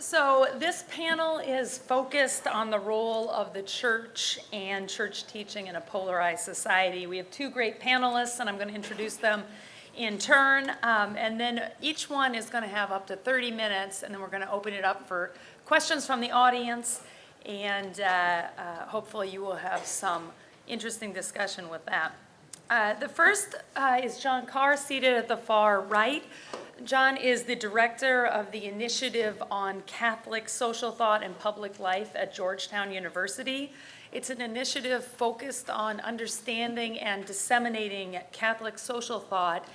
So this panel is focused on the role of the church and church teaching in a polarized society. We have two great panelists, and I'm going to introduce them in turn. And then each one is going to have up to 30 minutes, and then we're going to open it up for questions from the audience. And hopefully you will have some interesting discussion with that. The first is John Carr, seated at the far right. John is the director of the Initiative on Catholic Social Thought and Public Life at Georgetown University. It's an initiative focused on understanding and disseminating Catholic social thought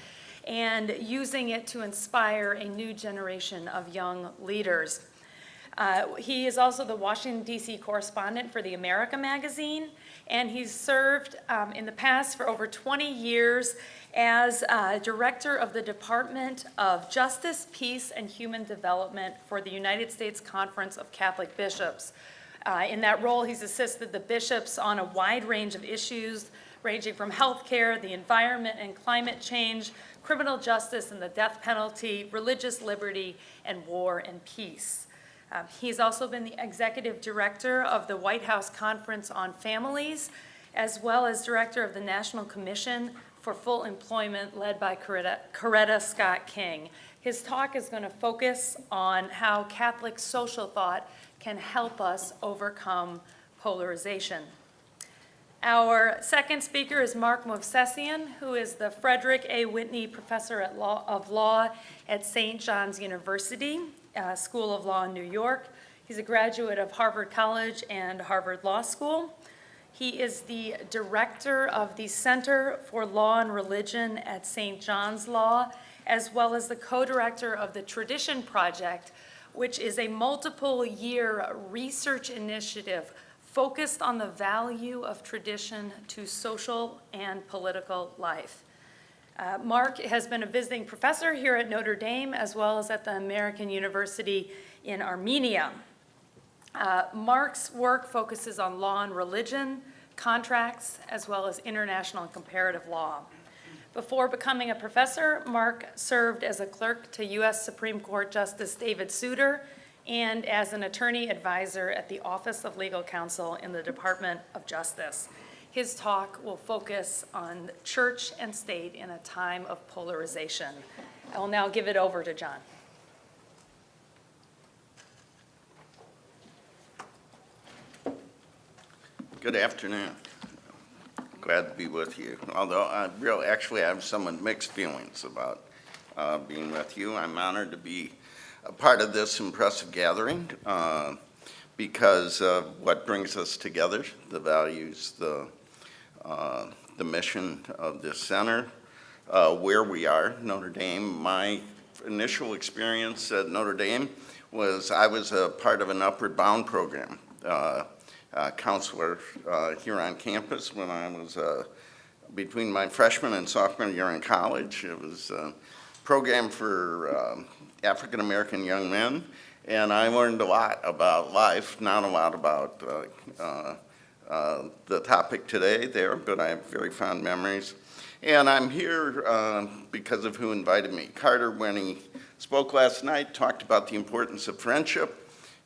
and using it to inspire a new generation of young leaders. He is also the Washington, D.C. correspondent for the America magazine, and he's served in the past for over 20 years as director of the Department of Justice, Peace, and Human Development for the United States Conference of Catholic Bishops. In that role, he's assisted the bishops on a wide range of issues, ranging from healthcare, the environment and climate change, criminal justice and the death penalty, religious liberty, and war and peace. He's also been the executive director of the White House Conference on Families, as well as director of the National Commission for Full Employment, led by Coretta Scott King. His talk is going to focus on how Catholic social thought can help us overcome polarization. Our second speaker is Mark Movsesian, who is the Frederick A. Whitney Professor of Law at St. John's University, School of Law in New York. He's a graduate of Harvard College and Harvard Law School. He is the director of the Center for Law and Religion at St. John's Law, as well as the co-director of the Tradition Project, which is a multiple-year research initiative focused on the value of tradition to social and political life. Mark has been a visiting professor here at Notre Dame, as well as at the American University in Armenia. Mark's work focuses on law and religion, contracts, as well as international and comparative law. Before becoming a professor, Mark served as a clerk to U.S. Supreme Court Justice David Souter and as an attorney advisor at the Office of Legal Counsel in the Department of Justice. His talk will focus on church and state in a time of polarization. I will now give it over to John. Good afternoon. Glad to be with you. Although I have somewhat mixed feelings about being with you. I'm honored to be a part of this impressive gathering because of what brings us together, the values, the mission of this center, where we are, Notre Dame. My initial experience at Notre Dame was I was a part of an Upward Bound program. Counselor here on campus when I was between my freshman and sophomore year in college. It was a program for African American young men, and I learned a lot about life, not a lot about the topic today there, but I have very fond memories. And I'm here because of who invited me. Carter, when he spoke last night, talked about the importance of friendship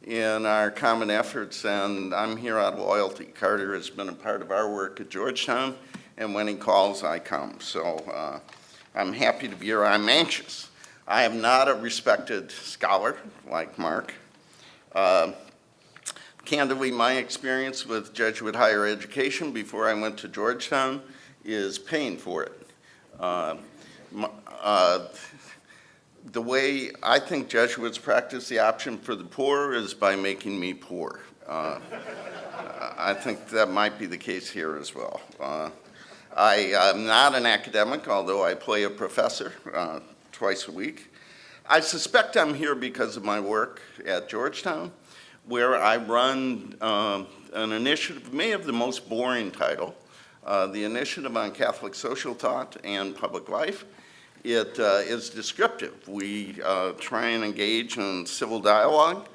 in our common efforts, and I'm here out of loyalty. Carter has been a part of our work at Georgetown, and when he calls, I come. So I'm happy to be here. I'm anxious. I am not a respected scholar like Mark. Candidly, my experience with Jesuit higher education before I went to Georgetown is paying for it. The way I think Jesuits practice the option for the poor is by making me poor. I think that might be the case here as well. I am not an academic, although I play a professor twice a week. I suspect I'm here because of my work at Georgetown, where I run an initiative, may have the most boring title, the Initiative on Catholic Social Thought and Public Life. It is descriptive. We try and engage in civil dialogue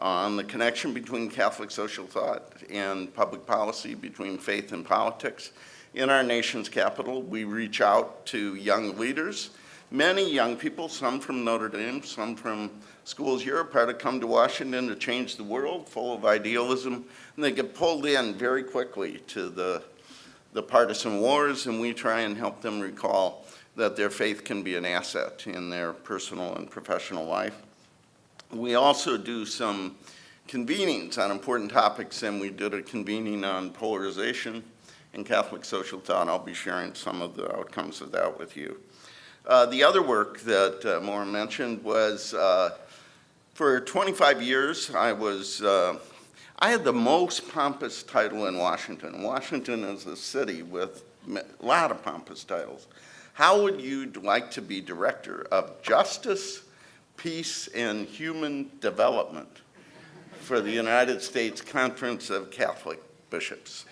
on the connection between Catholic social thought and public policy, between faith and politics. In our nation's capital, we reach out to young leaders Many young people, some from Notre Dame, some from schools you're a part of, come to Washington to change the world, full of idealism, and they get pulled in very quickly to the partisan wars, and we try and help them recall that their faith can be an asset in their personal and professional life. We also do some convenings on important topics, and we did a convening on polarization and Catholic social thought. I'll be sharing some of the outcomes of that with you. The other work that Maura mentioned was for 25 years, I had the most pompous title in Washington. Washington is a city with a lot of pompous titles. How would you like to be Director of Justice, Peace, and Human Development for the United States Conference of Catholic Bishops?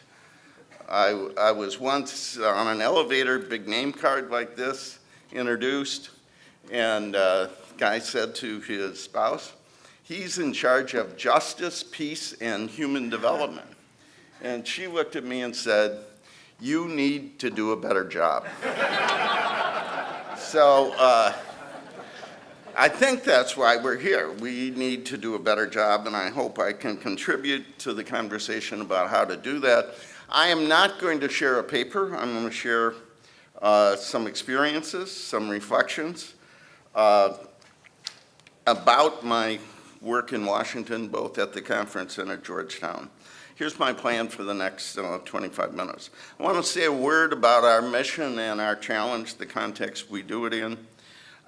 I was once on an elevator, big name card like this, introduced, and a guy said to his spouse, he's in charge of justice, peace, and human development. And she looked at me and said, you need to do a better job. So I think that's why we're here. We need to do a better job, and I hope I can contribute to the conversation about how to do that. I am not going to share a paper. I'm going to share some experiences, some reflections about my work in Washington, both at the conference and at Georgetown. Here's my plan for the next 25 minutes. I want to say a word about our mission and our challenge, the context we do it in.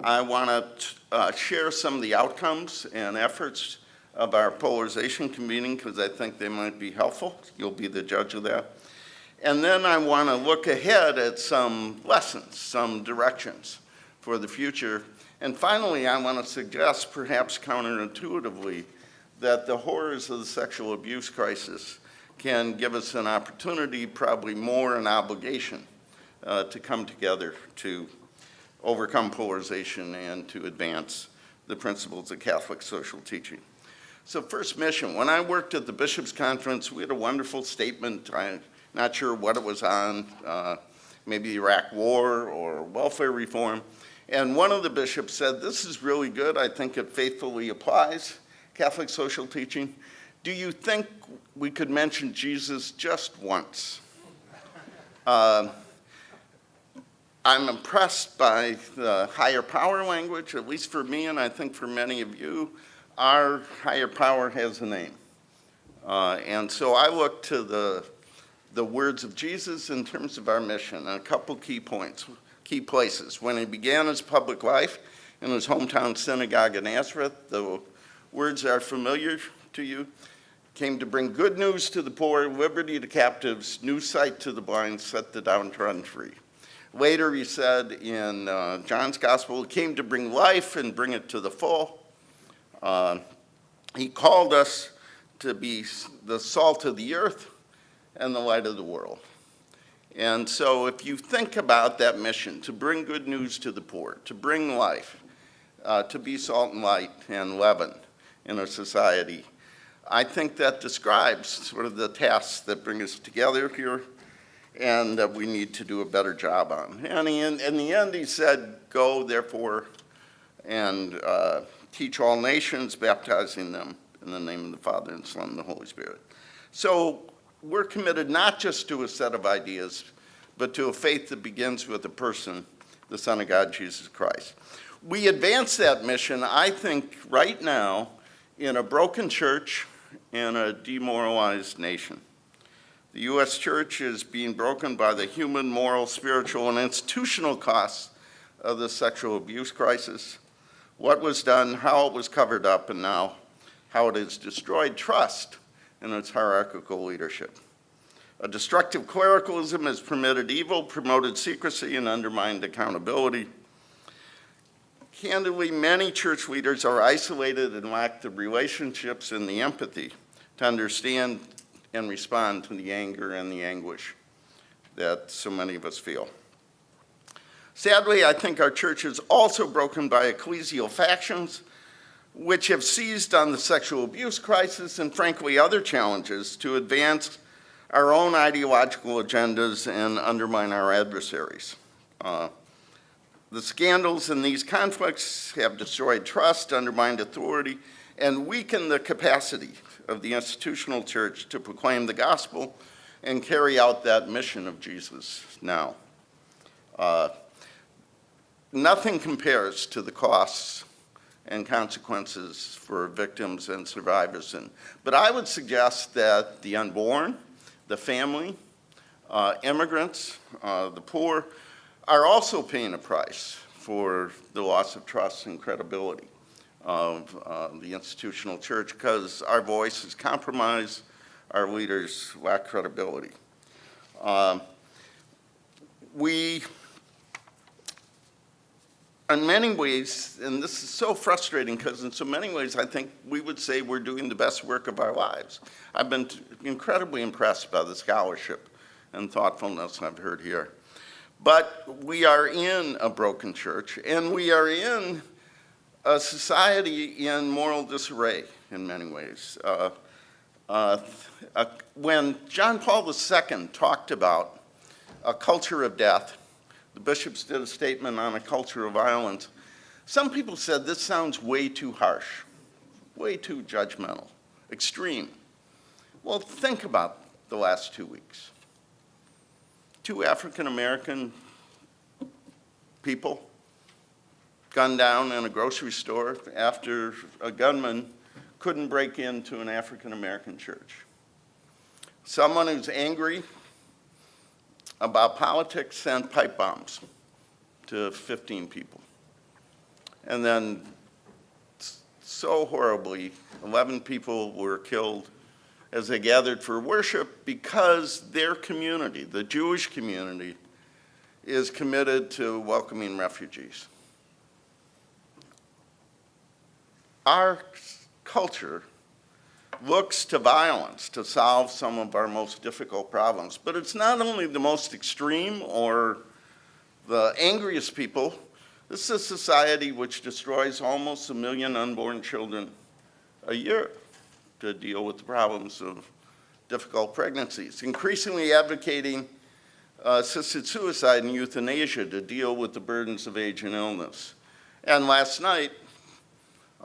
I want to share some of the outcomes and efforts of our polarization convening because I think they might be helpful. You'll be the judge of that. And then I want to look ahead at some lessons, some directions for the future. And finally, I want to suggest, perhaps counterintuitively, that the horrors of the sexual abuse crisis can give us an opportunity, probably more an obligation, to come together to overcome polarization and to advance the principles of Catholic social teaching. So first mission, when I worked at the Bishops' Conference, we had a wonderful statement. I'm not sure what it was on, maybe the Iraq War or welfare reform. And one of the bishops said, this is really good. I think it faithfully applies, Catholic social teaching. Do you think we could mention Jesus just once? I'm impressed by the higher power language, at least for me, and I think for many of you. Our higher power has a name. And so I look to the words of Jesus in terms of our mission, and a couple key points, key places. When he began his public life in his hometown synagogue in Nazareth, the words are familiar to you. Came to bring good news to the poor, liberty to captives, new sight to the blind, set the downtrodden free. Later he said in John's gospel, he came to bring life and bring it to the full. He called us to be the salt of the earth and the light of the world. And so if you think about that mission, to bring good news to the poor, to bring life, to be salt and light and leaven in a society, I think that describes sort of the tasks that bring us together here and that we need to do a better job on. And in the end, he said, go, therefore, and teach all nations, baptizing them in the name of the Father and Son and the Holy Spirit. So we're committed not just to a set of ideas, but to a faith that begins with a person, the Son of God, Jesus Christ. We advance that mission, I think, right now in a broken church and a demoralized nation. The U.S. church is being broken by the human, moral, spiritual, and institutional costs of the sexual abuse crisis. What was done, how it was covered up, and now how it has destroyed trust in its hierarchical leadership. A destructive clericalism has permitted evil, promoted secrecy, and undermined accountability. Candidly, many church leaders are isolated and lack the relationships and the empathy to understand and respond to the anger and the anguish that so many of us feel. Sadly, I think our church is also broken by ecclesial factions which have seized on the sexual abuse crisis and frankly other challenges to advance our own ideological agendas and undermine our adversaries. The scandals in these conflicts have destroyed trust, undermined authority, and weakened the capacity of the institutional church to proclaim the gospel and carry out that mission of Jesus now. Nothing compares to the costs and consequences for victims and survivors. But I would suggest that the unborn, the family, immigrants, the poor, are also paying a price for the loss of trust and credibility of the institutional church because our voice is compromised, our leaders lack credibility. We, in many ways, and this is so frustrating because in so many ways I think we would say we're doing the best work of our lives. I've been incredibly impressed by the scholarship and thoughtfulness I've heard here. But we are in a broken church, and we are in a society in moral disarray in many ways. When John Paul II talked about a culture of death, the bishops did a statement on a culture of violence. Some people said this sounds way too harsh, way too judgmental, extreme. Well, think about the last 2 weeks. 2 African-American people gunned down in a grocery store after a gunman couldn't break into an African-American church. Someone who's angry about politics sent pipe bombs to 15 people. And then, so horribly, 11 people were killed as they gathered for worship because their community, the Jewish community, is committed to welcoming refugees. Our culture looks to violence to solve some of our most difficult problems, but it's not only the most extreme or the angriest people. This is a society which destroys almost 1 million unborn children a year to deal with the problems of difficult pregnancies, increasingly advocating assisted suicide and euthanasia to deal with the burdens of age and illness. And last night,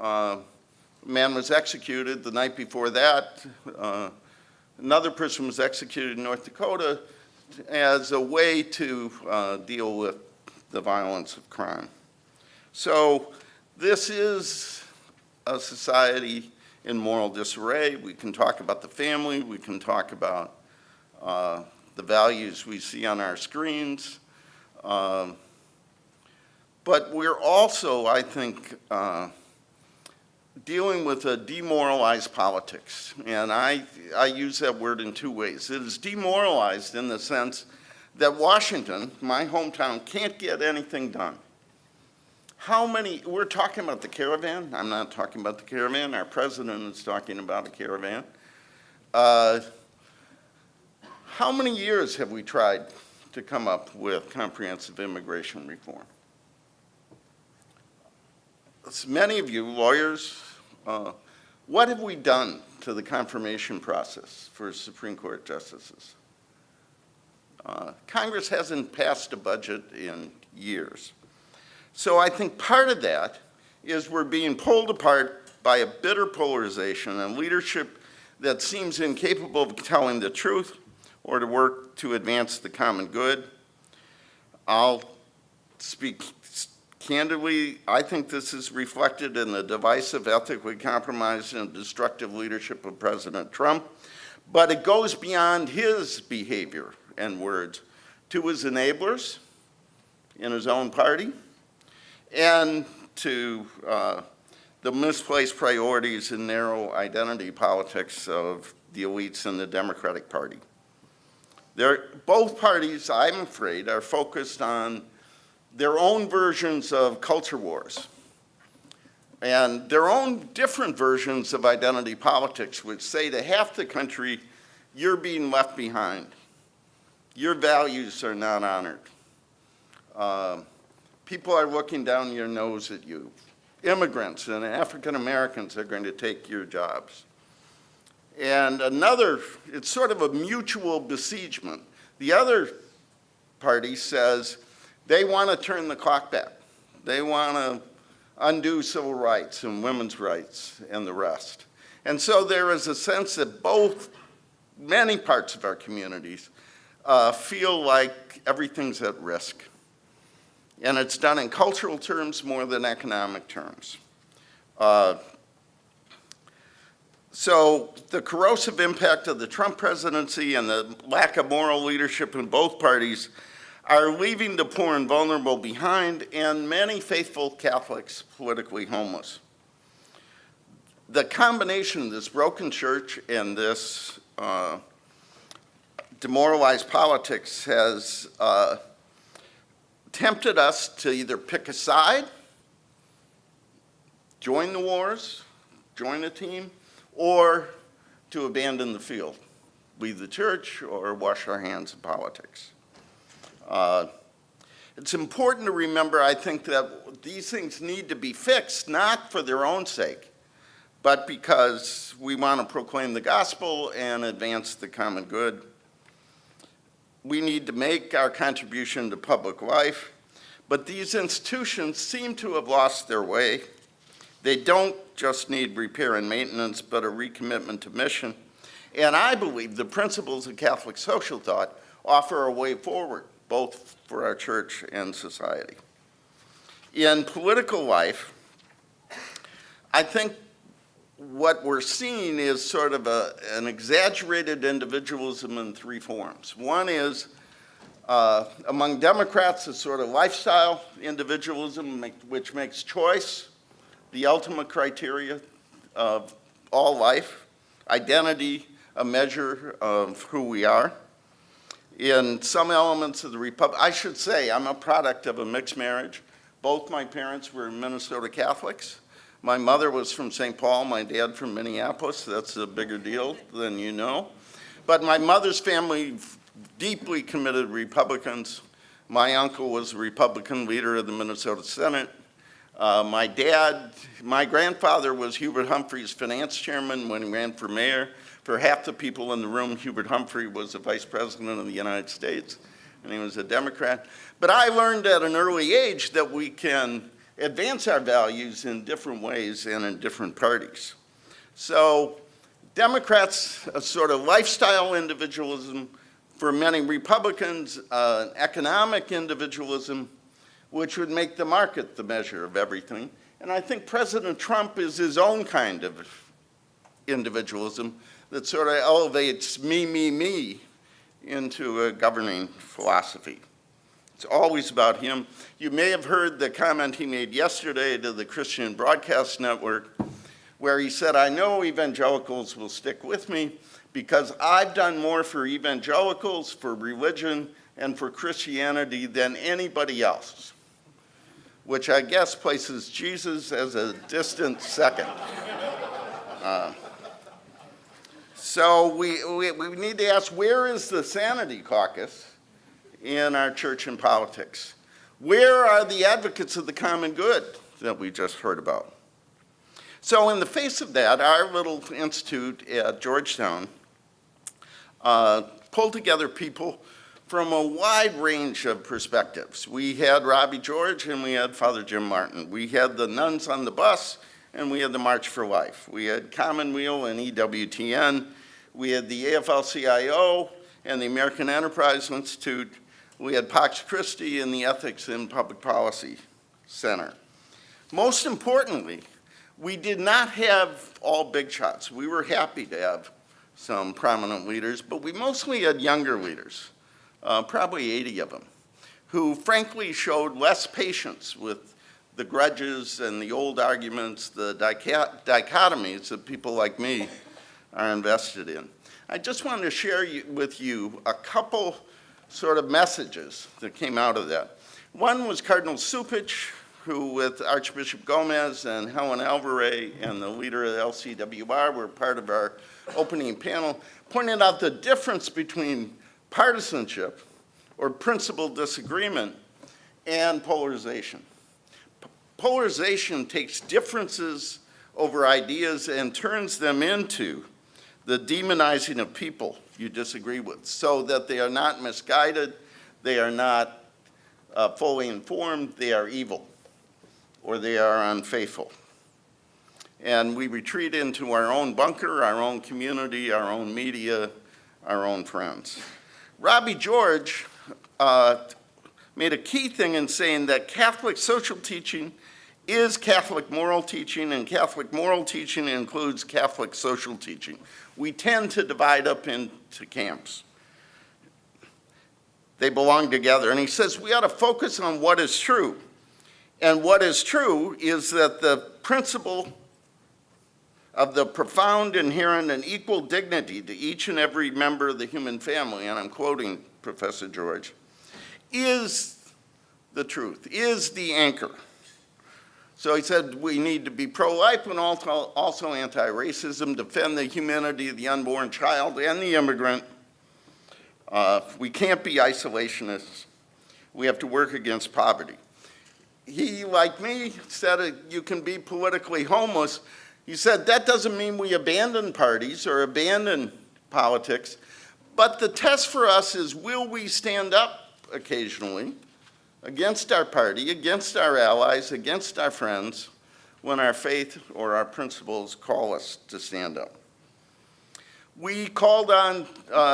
a man was executed. The night before that, another person was executed in North Dakota as a way to deal with the violence of crime. So this is a society in moral disarray. We can talk about the family. We can talk about the values we see on our screens. But we're also, I think, dealing with a demoralized politics. And I use that word in 2 ways. It is demoralized in the sense that Washington, my hometown, can't get anything done. We're talking about the caravan. I'm not talking about the caravan. Our president is talking about a caravan. How many years have we tried to come up with comprehensive immigration reform? Many of you lawyers, what have we done to the confirmation process for Supreme Court justices? Congress hasn't passed a budget in years. So I think part of that is we're being pulled apart by a bitter polarization and leadership that seems incapable of telling the truth or to work to advance the common good. I'll speak candidly. I think this is reflected in the divisive, ethically compromised, and destructive leadership of President Trump, but it goes beyond his behavior and words to his enablers in his own party and to the misplaced priorities and narrow identity politics of the elites in the Democratic Party. Both parties, I'm afraid, are focused on their own versions of culture wars and their own different versions of identity politics, which say to half the country, you're being left behind. Your values are not honored. People are looking down your nose at you. Immigrants and African Americans are going to take your jobs. And it's sort of a mutual besiegement. The other party says They want to turn the clock back. They want to undo civil rights and women's rights and the rest. And so there is a sense that many parts of our communities feel like everything's at risk. And it's done in cultural terms more than economic terms. So the corrosive impact of the Trump presidency and the lack of moral leadership in both parties are leaving the poor and vulnerable behind, and many faithful Catholics politically homeless. The combination of this broken church and this demoralized politics has tempted us to either pick a side, join the wars, join a team, or to abandon the field, leave the church, or wash our hands of politics. It's important to remember, I think, that these things need to be fixed, not for their own sake, but because we want to proclaim the gospel and advance the common good. We need to make our contribution to public life, but these institutions seem to have lost their way. They don't just need repair and maintenance, but a recommitment to mission. And I believe the principles of Catholic social thought offer a way forward, both for our church and society. In political life, I think what we're seeing is sort of an exaggerated individualism in three forms. One is, among Democrats, a sort of lifestyle individualism, which makes choice the ultimate criteria of all life, identity, a measure of who we are. In some elements of the Republic, I should say I'm a product of a mixed marriage. Both my parents were Minnesota Catholics. My mother was from St. Paul, my dad from Minneapolis. That's a bigger deal than you know. But my mother's family, deeply committed Republicans. My uncle was a Republican leader of the Minnesota Senate. My grandfather was Hubert Humphrey's finance chairman when he ran for mayor. For half the people in the room, Hubert Humphrey was the vice president of the United States, and he was a Democrat. But I learned at an early age that we can advance our values in different ways and in different parties. So Democrats, a sort of lifestyle individualism. For many Republicans, economic individualism, which would make the market the measure of everything. And I think President Trump is his own kind of individualism that sort of elevates me into a governing philosophy. It's always about him. You may have heard the comment he made yesterday to the Christian Broadcast Network, where he said, I know evangelicals will stick with me because I've done more for evangelicals, for religion, and for Christianity than anybody else, which I guess places Jesus as a distant second. So we need to ask, where is the sanity caucus in our church and politics? Where are the advocates of the common good that we just heard about? So in the face of that, our little institute at Georgetown pulled together people from a wide range of perspectives. We had Robbie George and we had Father Jim Martin. We had the nuns on the bus and we had the March for Life. We had Commonweal and EWTN. We had the AFL-CIO and the American Enterprise Institute. We had Pax Christi and the Ethics in Public Policy Center. Most importantly, we did not have all big shots. We were happy to have some prominent leaders, but we mostly had younger leaders, probably 80 of them, who frankly showed less patience with the grudges and the old arguments, the dichotomies that people like me are invested in. I just wanted to share with you a couple sort of messages that came out of that. One was Cardinal Supich, who with Archbishop Gomez and Helen Alvarez and the leader of the LCWR were part of our opening panel, pointed out the difference between partisanship or principled disagreement and polarization. Polarization takes differences over ideas and turns them into the demonizing of people you disagree with, so that they are not misguided, they are not fully informed, they are evil or they are unfaithful. And we retreat into our own bunker, our own community, our own media, our own friends. Robbie George made a key thing in saying that Catholic social teaching is Catholic moral teaching, and Catholic moral teaching includes Catholic social teaching. We tend to divide up into camps. They belong together. And he says we ought to focus on what is true. And what is true is that the principle of the profound, inherent, and equal dignity to each and every member of the human family, and I'm quoting Professor George, is the truth, is the anchor. So he said we need to be pro-life and also anti-racism, defend the humanity of the unborn child and the immigrant. We can't be isolationists. We have to work against poverty. He, like me, said you can be politically homeless. He said that doesn't mean we abandon parties or abandon politics, but the test for us is will we stand up occasionally against our party, against our allies, against our friends, when our faith or our principles call us to stand up. We called on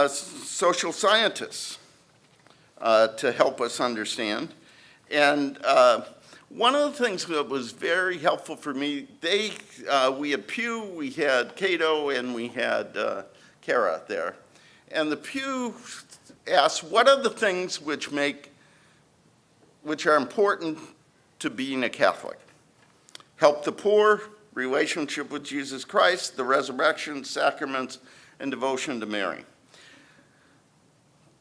social scientists to help us understand. And one of the things that was very helpful for me, we had Pew, we had Cato, and we had Kara there. And the Pew asked, what are the things which are important to being a Catholic? Help the poor, relationship with Jesus Christ, the resurrection, sacraments, and devotion to Mary.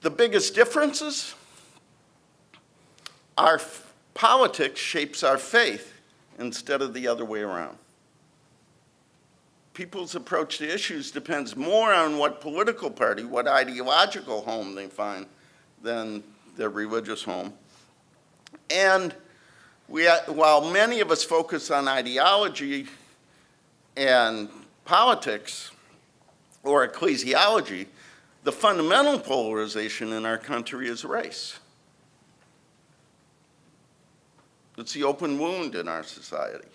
The biggest differences? Our politics shapes our faith instead of the other way around. People's approach to issues depends more on what political party, what ideological home they find than their religious home. And while many of us focus on ideology and politics or ecclesiology, the fundamental polarization in our country is race. It's the open wound in our society.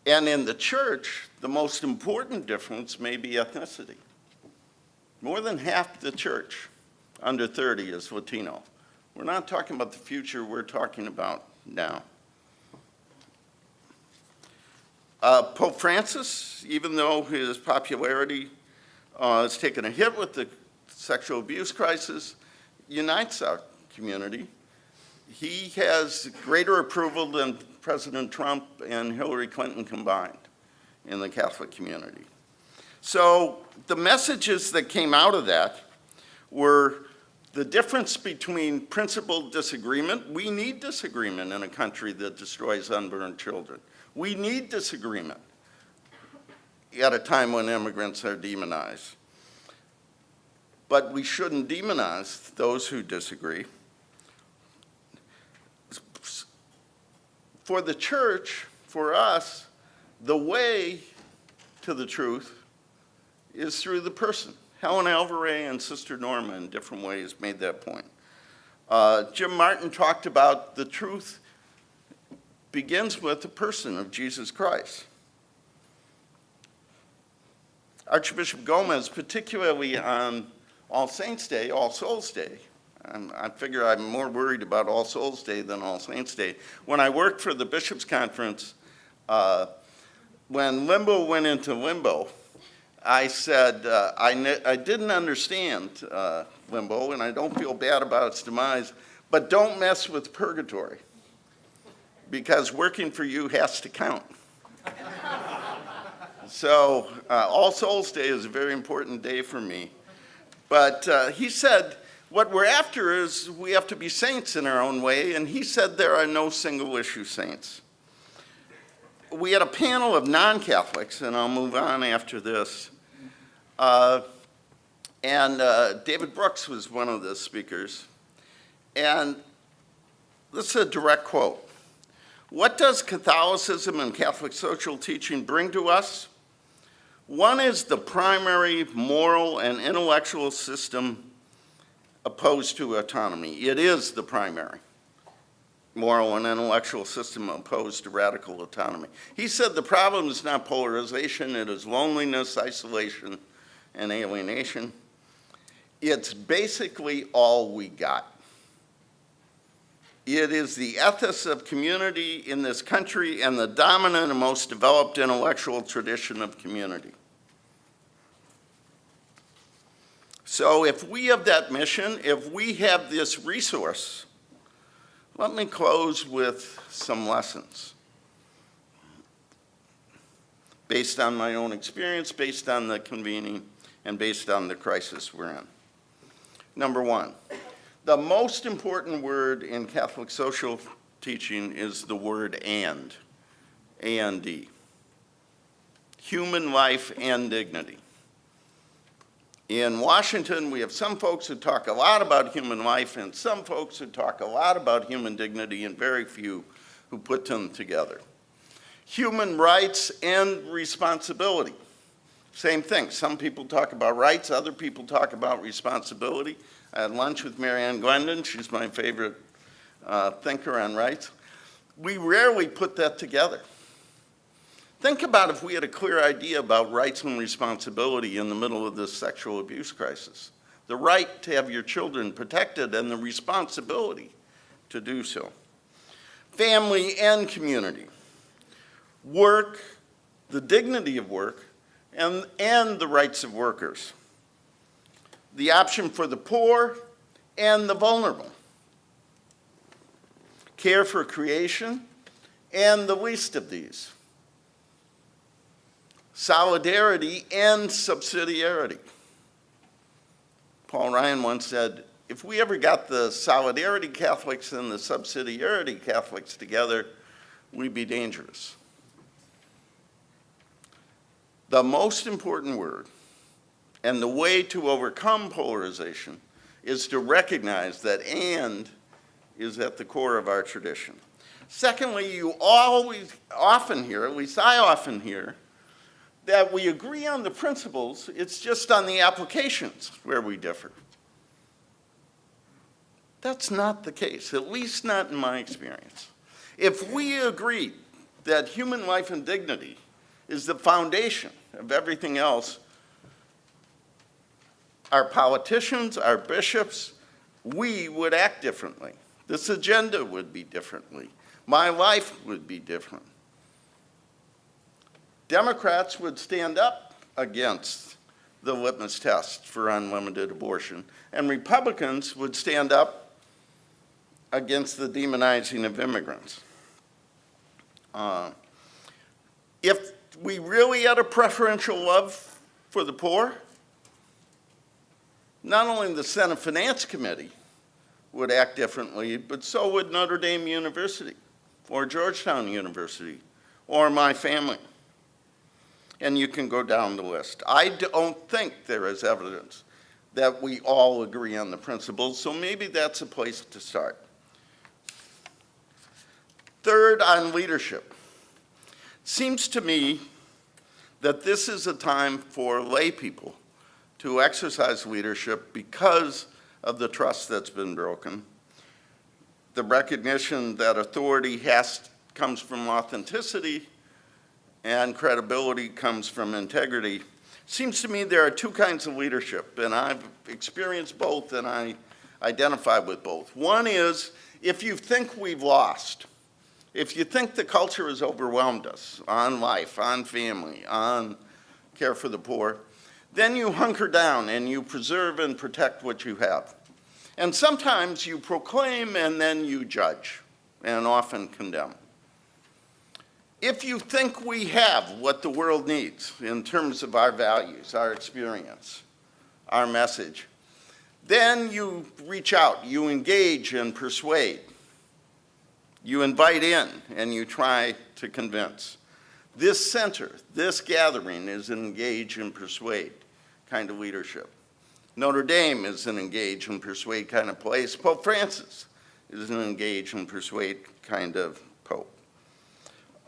And in the church, the most important difference may be ethnicity. More than half the church under 30 is Latino. We're not talking about the future, we're talking about now. Pope Francis, even though his popularity has taken a hit with the sexual abuse crisis, unites our community. He has greater approval than President Trump and Hillary Clinton combined in the Catholic community. So the messages that came out of that were the difference between principled disagreement. We need disagreement in a country that destroys unborn children. We need disagreement at a time when immigrants are demonized. But we shouldn't demonize those who disagree. For the church, for us, the way to the truth is through the person. Helen Alvarez and Sister Norma in different ways made that point. Jim Martin talked about the truth begins with the person of Jesus Christ. Archbishop Gomez, particularly on All Saints' Day, All Souls' Day, I figure I'm more worried about All Souls' Day than All Saints' Day. When I worked for the Bishops' Conference, when limbo went into limbo, I said, I didn't understand limbo, and I don't feel bad about its demise, but don't mess with purgatory, because working for you has to count. So All Souls' Day is a very important day for me. But he said, what we're after is we have to be saints in our own way, and he said there are no single-issue saints. We had a panel of non-Catholics, and I'll move on after this. David Brooks was one of the speakers. And this is a direct quote. What does Catholicism and Catholic social teaching bring to us? One is the primary moral and intellectual system opposed to autonomy. It is the primary moral and intellectual system opposed to radical autonomy. He said the problem is not polarization, it is loneliness, isolation, and alienation. It's basically all we got. It is the ethos of community in this country and the dominant and most developed intellectual tradition of community. So if we have that mission, if we have this resource, let me close with some lessons based on my own experience, based on the convening, and based on the crisis we're in. Number one, the most important word in Catholic social teaching is the word and, A-N-D. Human life and dignity. In Washington, we have some folks who talk a lot about human life and some folks who talk a lot about human dignity and very few who put them together. Human rights and responsibility. Same thing. Some people talk about rights, other people talk about responsibility. I had lunch with Marianne Glendon. She's my favorite thinker on rights. We rarely put that together. Think about if we had a clear idea about rights and responsibility in the middle of this sexual abuse crisis. The right to have your children protected and the responsibility to do so. Family and community. Work, the dignity of work, and the rights of workers. The option for the poor and the vulnerable. Care for creation and the least of these. Solidarity and subsidiarity. Paul Ryan once said, if we ever got the solidarity Catholics and the subsidiarity Catholics together, we'd be dangerous. The most important word and the way to overcome polarization is to recognize that and is at the core of our tradition. Secondly, you often hear, at least I often hear, that we agree on the principles, it's just on the applications where we differ. That's not the case, at least not in my experience. If we agree that human life and dignity is the foundation of everything else, our politicians, our bishops, we would act differently. This agenda would be differently. My life would be different. Democrats would stand up against the litmus test for unlimited abortion, and Republicans would stand up against the demonizing of immigrants. If we really had a preferential love for the poor, not only the Senate Finance Committee would act differently, but so would Notre Dame University, or Georgetown University, or my family. And you can go down the list. I don't think there is evidence that we all agree on the principles, so maybe that's a place to start. Third, on leadership. Seems to me that this is a time for lay people to exercise leadership because of the trust that's been broken. The recognition that authority comes from authenticity and credibility comes from integrity. Seems to me there are two kinds of leadership, and I've experienced both and I identify with both. One is if you think we've lost, if you think the culture has overwhelmed us on life, on family, on care for the poor, then you hunker down and you preserve and protect what you have. And sometimes you proclaim and then you judge and often condemn. If you think we have what the world needs in terms of our values, our experience, our message, then you reach out, you engage and persuade. You invite in and you try to convince. This center, this gathering is an engage and persuade kind of leadership. Notre Dame is an engage and persuade kind of place. Pope Francis is an engage and persuade kind of pope.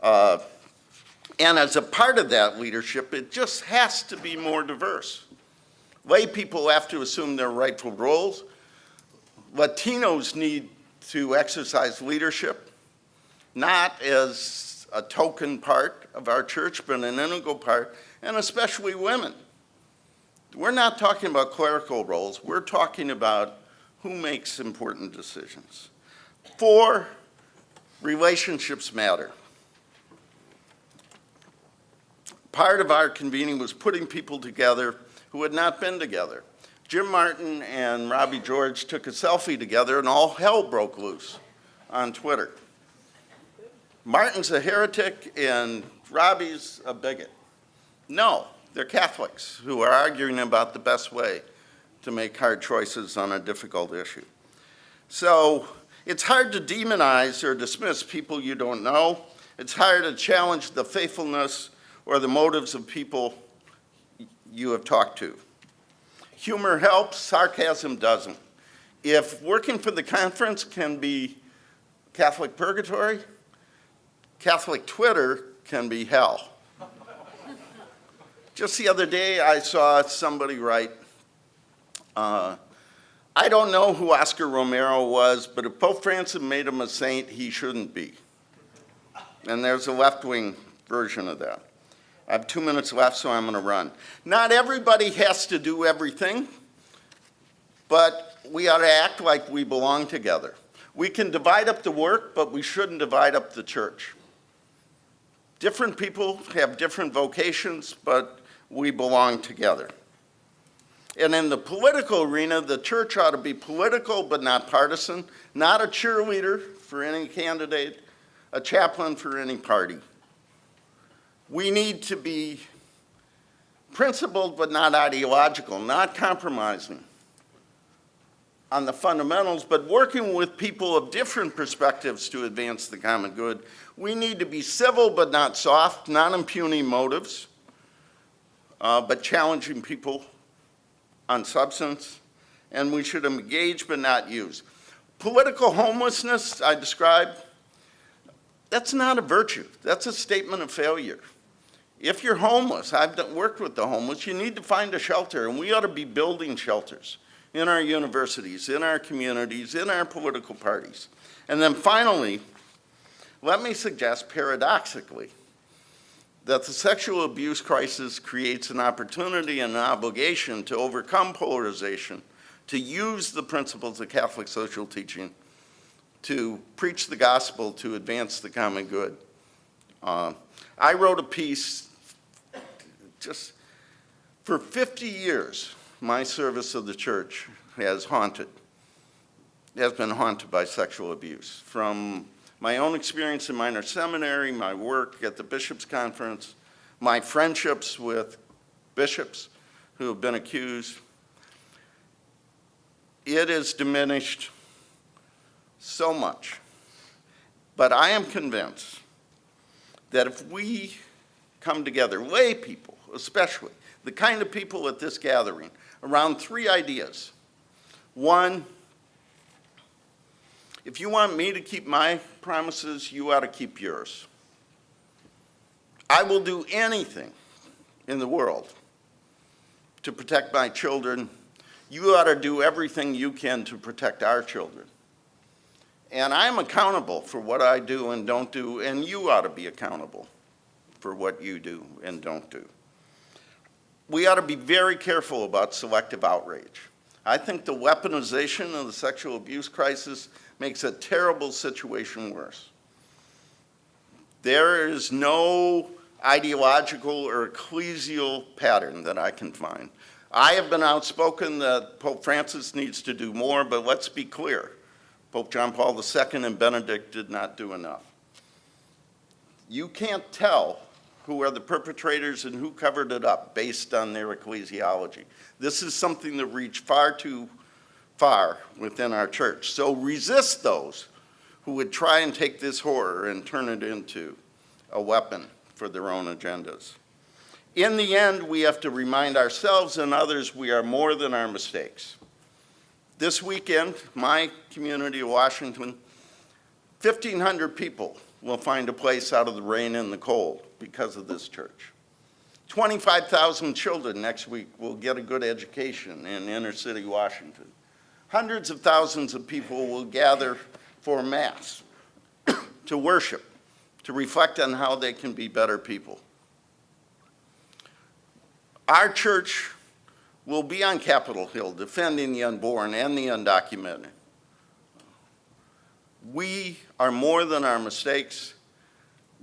And as a part of that leadership, it just has to be more diverse. Lay people have to assume their rightful roles. Latinos need to exercise leadership, not as a token part of our church, but an integral part, and especially women. We're not talking about clerical roles. We're talking about who makes important decisions. 4, relationships matter. Part of our convening was putting people together who had not been together. Jim Martin and Robbie George took a selfie together and all hell broke loose on Twitter. Martin's a heretic and Robbie's a bigot. No, they're Catholics who are arguing about the best way to make hard choices on a difficult issue. So it's hard to demonize or dismiss people you don't know. It's hard to challenge the faithfulness or the motives of people you have talked to. Humor helps, sarcasm doesn't. If working for the conference can be Catholic purgatory, Catholic Twitter can be hell. Just the other day, I saw somebody write, I don't know who Oscar Romero was, but if Pope Francis made him a saint, he shouldn't be. And there's a left-wing version of that. I have 2 minutes left, so I'm going to run. Not everybody has to do everything, but we ought to act like we belong together. We can divide up the work, but we shouldn't divide up the church. Different people have different vocations, but we belong together. And in the political arena, the church ought to be political but not partisan, not a cheerleader for any candidate, a chaplain for any party. We need to be principled but not ideological, not compromising on the fundamentals, but working with people of different perspectives to advance the common good. We need to be civil but not soft, not impugning motives, but challenging people on substance, and we should engage but not use. Political homelessness, I described, that's not a virtue. That's a statement of failure. If you're homeless, I've worked with the homeless, you need to find a shelter, and we ought to be building shelters in our universities, in our communities, in our political parties. And then finally, let me suggest paradoxically that the sexual abuse crisis creates an opportunity and an obligation to overcome polarization, to use the principles of Catholic social teaching, to preach the gospel, to advance the common good. I wrote a piece just for 50 years, my service of the church has been haunted by sexual abuse. From my own experience in minor seminary, my work at the Bishops' Conference, my friendships with bishops who have been accused, it has diminished so much. But I am convinced that if we come together, lay people especially, the kind of people at this gathering, around 3 ideas. 1, if you want me to keep my promises, you ought to keep yours. I will do anything in the world to protect my children. You ought to do everything you can to protect our children. And I'm accountable for what I do and don't do, and you ought to be accountable for what you do and don't do. We ought to be very careful about selective outrage. I think the weaponization of the sexual abuse crisis makes a terrible situation worse. There is no ideological or ecclesial pattern that I can find. I have been outspoken that Pope Francis needs to do more, but let's be clear. Pope John Paul II and Benedict did not do enough. You can't tell who are the perpetrators and who covered it up based on their ecclesiology. This is something that reached far too far within our church. So resist those who would try and take this horror and turn it into a weapon for their own agendas. In the end, we have to remind ourselves and others we are more than our mistakes. This weekend, my community of Washington, 1,500 people will find a place out of the rain and the cold because of this church. 25,000 children next week will get a good education in inner city Washington. hundreds of thousands of people will gather for Mass, to worship, to reflect on how they can be better people. Our church will be on Capitol Hill defending the unborn and the undocumented. We are more than our mistakes.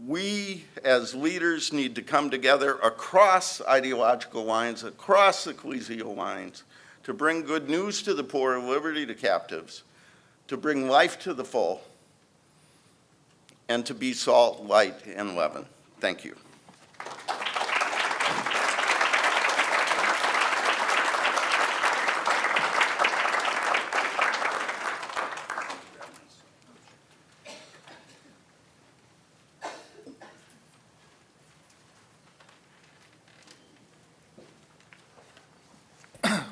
We, as leaders, need to come together across ideological lines, across ecclesial lines, to bring good news to the poor, liberty to captives, to bring life to the full, and to be salt, light, and leaven. Thank you.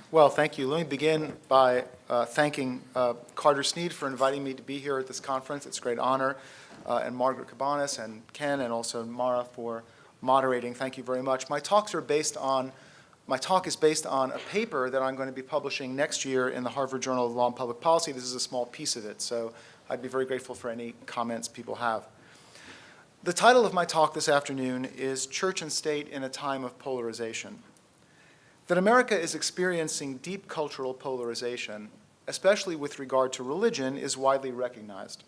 Well, thank you. Let me begin by thanking Carter Sneed for inviting me to be here at this conference. It's a great honor, and Margaret Cabanas and Ken and also Mara for moderating. Thank you very much. My talk is based on a paper that I'm going to be publishing next year in the Harvard Journal of Law and Public Policy. This is a small piece of it, so I'd be very grateful for any comments people have. The title of my talk this afternoon is Church and State in a Time of Polarization. That America is experiencing deep cultural polarization, especially with regard to religion, is widely recognized.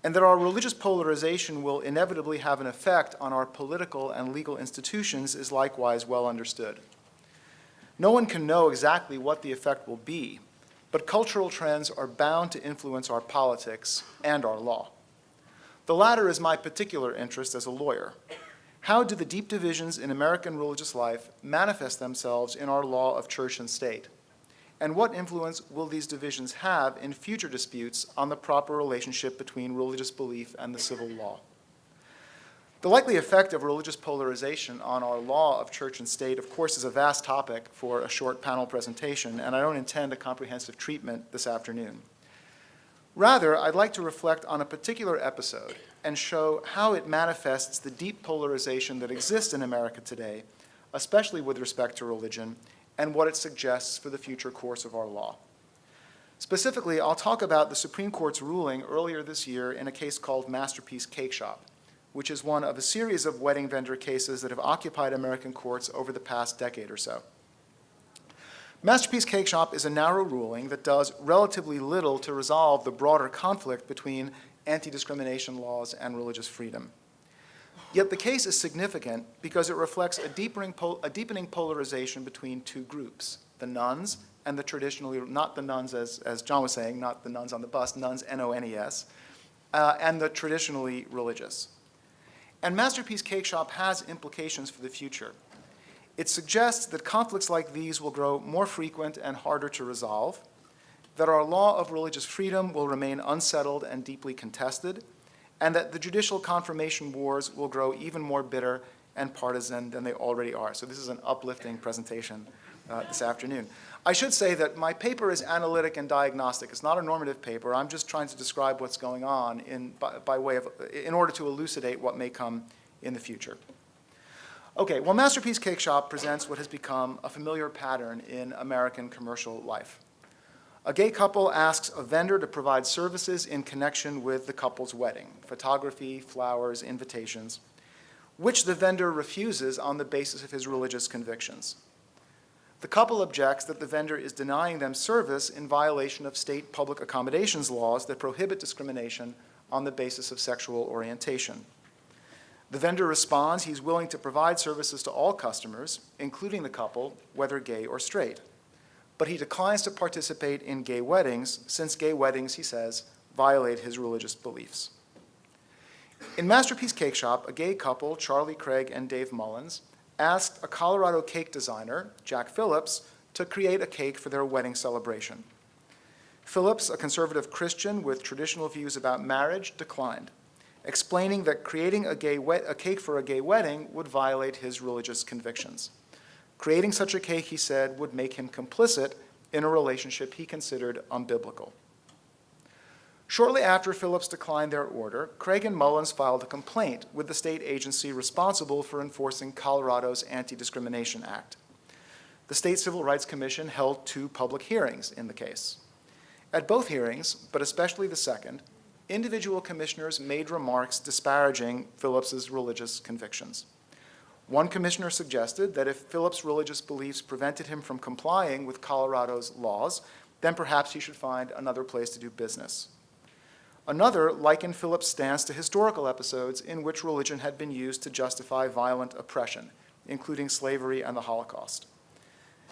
And that our religious polarization will inevitably have an effect on our political and legal institutions is likewise well understood. No one can know exactly what the effect will be, but cultural trends are bound to influence our politics and our law. The latter is my particular interest as a lawyer. How do the deep divisions in American religious life manifest themselves in our law of church and state? And what influence will these divisions have in future disputes on the proper relationship between religious belief and the civil law? The likely effect of religious polarization on our law of church and state, of course, is a vast topic for a short panel presentation, and I don't intend a comprehensive treatment this afternoon. Rather, I'd like to reflect on a particular episode and show how it manifests the deep polarization that exists in America today, especially with respect to religion, and what it suggests for the future course of our law. Specifically, I'll talk about the Supreme Court's ruling earlier this year in a case called Masterpiece Cake Shop, which is one of a series of wedding vendor cases that have occupied American courts over the past decade or so. Masterpiece Cake Shop is a narrow ruling that does relatively little to resolve the broader conflict between anti-discrimination laws and religious freedom. Yet the case is significant because it reflects a deepening polarization between two groups, the nuns and the traditionally, not the nuns as John was saying, not the nuns on the bus, nuns, N-O-N-E-S, and the traditionally religious. And Masterpiece Cake Shop has implications for the future. It suggests that conflicts like these will grow more frequent and harder to resolve, that our law of religious freedom will remain unsettled and deeply contested, and that the judicial confirmation wars will grow even more bitter and partisan than they already are. So this is an uplifting presentation this afternoon. I should say that my paper is analytic and diagnostic. It's not a normative paper. I'm just trying to describe what's going on in order to elucidate what may come in the future. Okay, well, Masterpiece Cake Shop presents what has become a familiar pattern in American commercial life. A gay couple asks a vendor to provide services in connection with the couple's wedding, photography, flowers, invitations, which the vendor refuses on the basis of his religious convictions. The couple objects that the vendor is denying them service in violation of state public accommodations laws that prohibit discrimination on the basis of sexual orientation. The vendor responds he's willing to provide services to all customers, including the couple, whether gay or straight. But he declines to participate in gay weddings, since gay weddings, he says, violate his religious beliefs. In Masterpiece Cake Shop, a gay couple, Charlie Craig and Dave Mullins, asked a Colorado cake designer, Jack Phillips, to create a cake for their wedding celebration. Phillips, a conservative Christian with traditional views about marriage, declined, explaining that creating a cake for a gay wedding would violate his religious convictions. Creating such a cake, he said, would make him complicit in a relationship he considered unbiblical. Shortly after Phillips declined their order, Craig and Mullins filed a complaint with the state agency responsible for enforcing Colorado's Anti-Discrimination Act. The State Civil Rights Commission held 2 public hearings in the case. At both hearings, but especially the second, individual commissioners made remarks disparaging Phillips's religious convictions. One commissioner suggested that if Phillips' religious beliefs prevented him from complying with Colorado's laws, then perhaps he should find another place to do business. Another likened Phillips' stance to historical episodes in which religion had been used to justify violent oppression, including slavery and the Holocaust.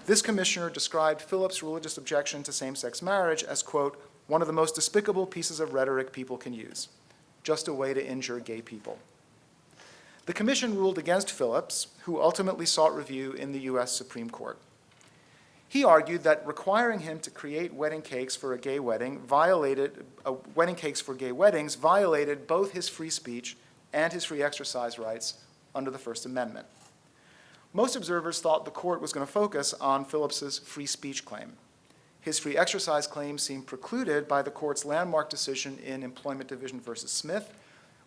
This commissioner described Phillips' religious objection to same-sex marriage as, quote, one of the most despicable pieces of rhetoric people can use, just a way to injure gay people. The commission ruled against Phillips, who ultimately sought review in the U.S. Supreme Court. He argued that requiring him to create wedding cakes for gay weddings violated both his free speech and his free exercise rights under the First Amendment. Most observers thought the court was going to focus on Phillips's free speech claim. His free exercise claim seemed precluded by the court's landmark decision in Employment Division versus Smith,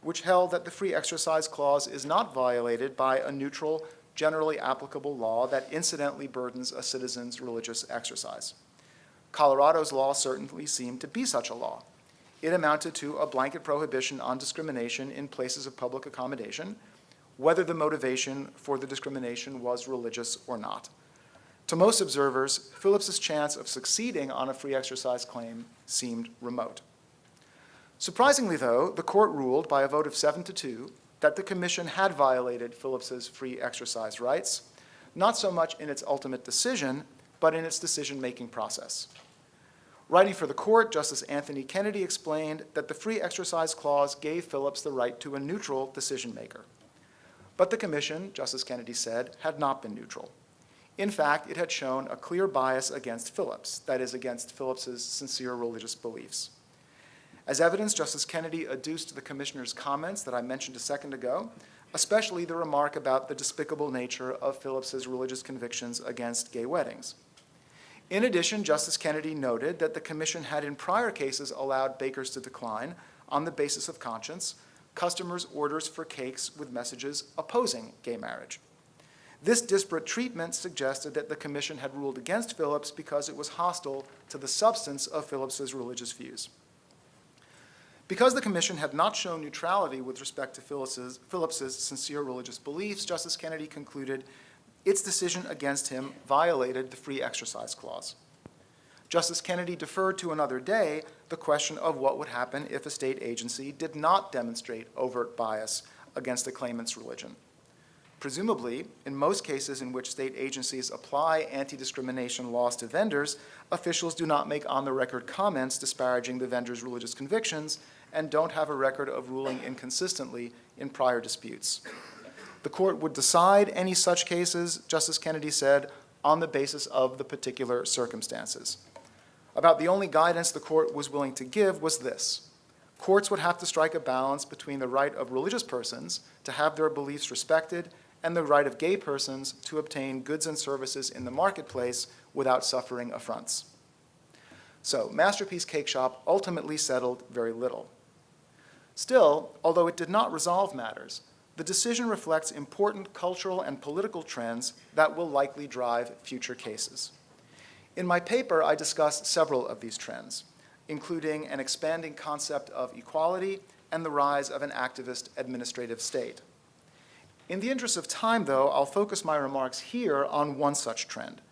which held that the free exercise clause is not violated by a neutral, generally applicable law that incidentally burdens a citizen's religious exercise. Colorado's law certainly seemed to be such a law. It amounted to a blanket prohibition on discrimination in places of public accommodation, whether the motivation for the discrimination was religious or not. To most observers, Phillips's chance of succeeding on a free exercise claim seemed remote. Surprisingly, though, the court ruled by a vote of 7-2 that the commission had violated Phillips's free exercise rights, not so much in its ultimate decision, but in its decision-making process. Writing for the court, Justice Anthony Kennedy explained that the free exercise clause gave Phillips the right to a neutral decision-maker. But the commission, Justice Kennedy said, had not been neutral. In fact, it had shown a clear bias against Phillips, that is, against Phillips's sincere religious beliefs. As evidence, Justice Kennedy adduced the commissioner's comments that I mentioned a second ago, especially the remark about the despicable nature of Phillips's religious convictions against gay weddings. In addition, Justice Kennedy noted that the commission had in prior cases allowed bakers to decline, on the basis of conscience, customers' orders for cakes with messages opposing gay marriage. This disparate treatment suggested that the commission had ruled against Phillips because it was hostile to the substance of Phillips's religious views. Because the commission had not shown neutrality with respect to Phillips's sincere religious beliefs, Justice Kennedy concluded its decision against him violated the free exercise clause. Justice Kennedy deferred to another day the question of what would happen if a state agency did not demonstrate overt bias against a claimant's religion. Presumably, in most cases in which state agencies apply anti-discrimination laws to vendors, officials do not make on-the-record comments disparaging the vendor's religious convictions and don't have a record of ruling inconsistently in prior disputes. The court would decide any such cases, Justice Kennedy said, on the basis of the particular circumstances. About the only guidance the court was willing to give was this: courts would have to strike a balance between the right of religious persons to have their beliefs respected and the right of gay persons to obtain goods and services in the marketplace without suffering affronts. So, Masterpiece Cake Shop ultimately settled very little. Still, although it did not resolve matters, the decision reflects important cultural and political trends that will likely drive future cases. In my paper, I discuss several of these trends, including an expanding concept of equality and the rise of an activist administrative state. In the interest of time, though, I'll focus my remarks here on one such trend,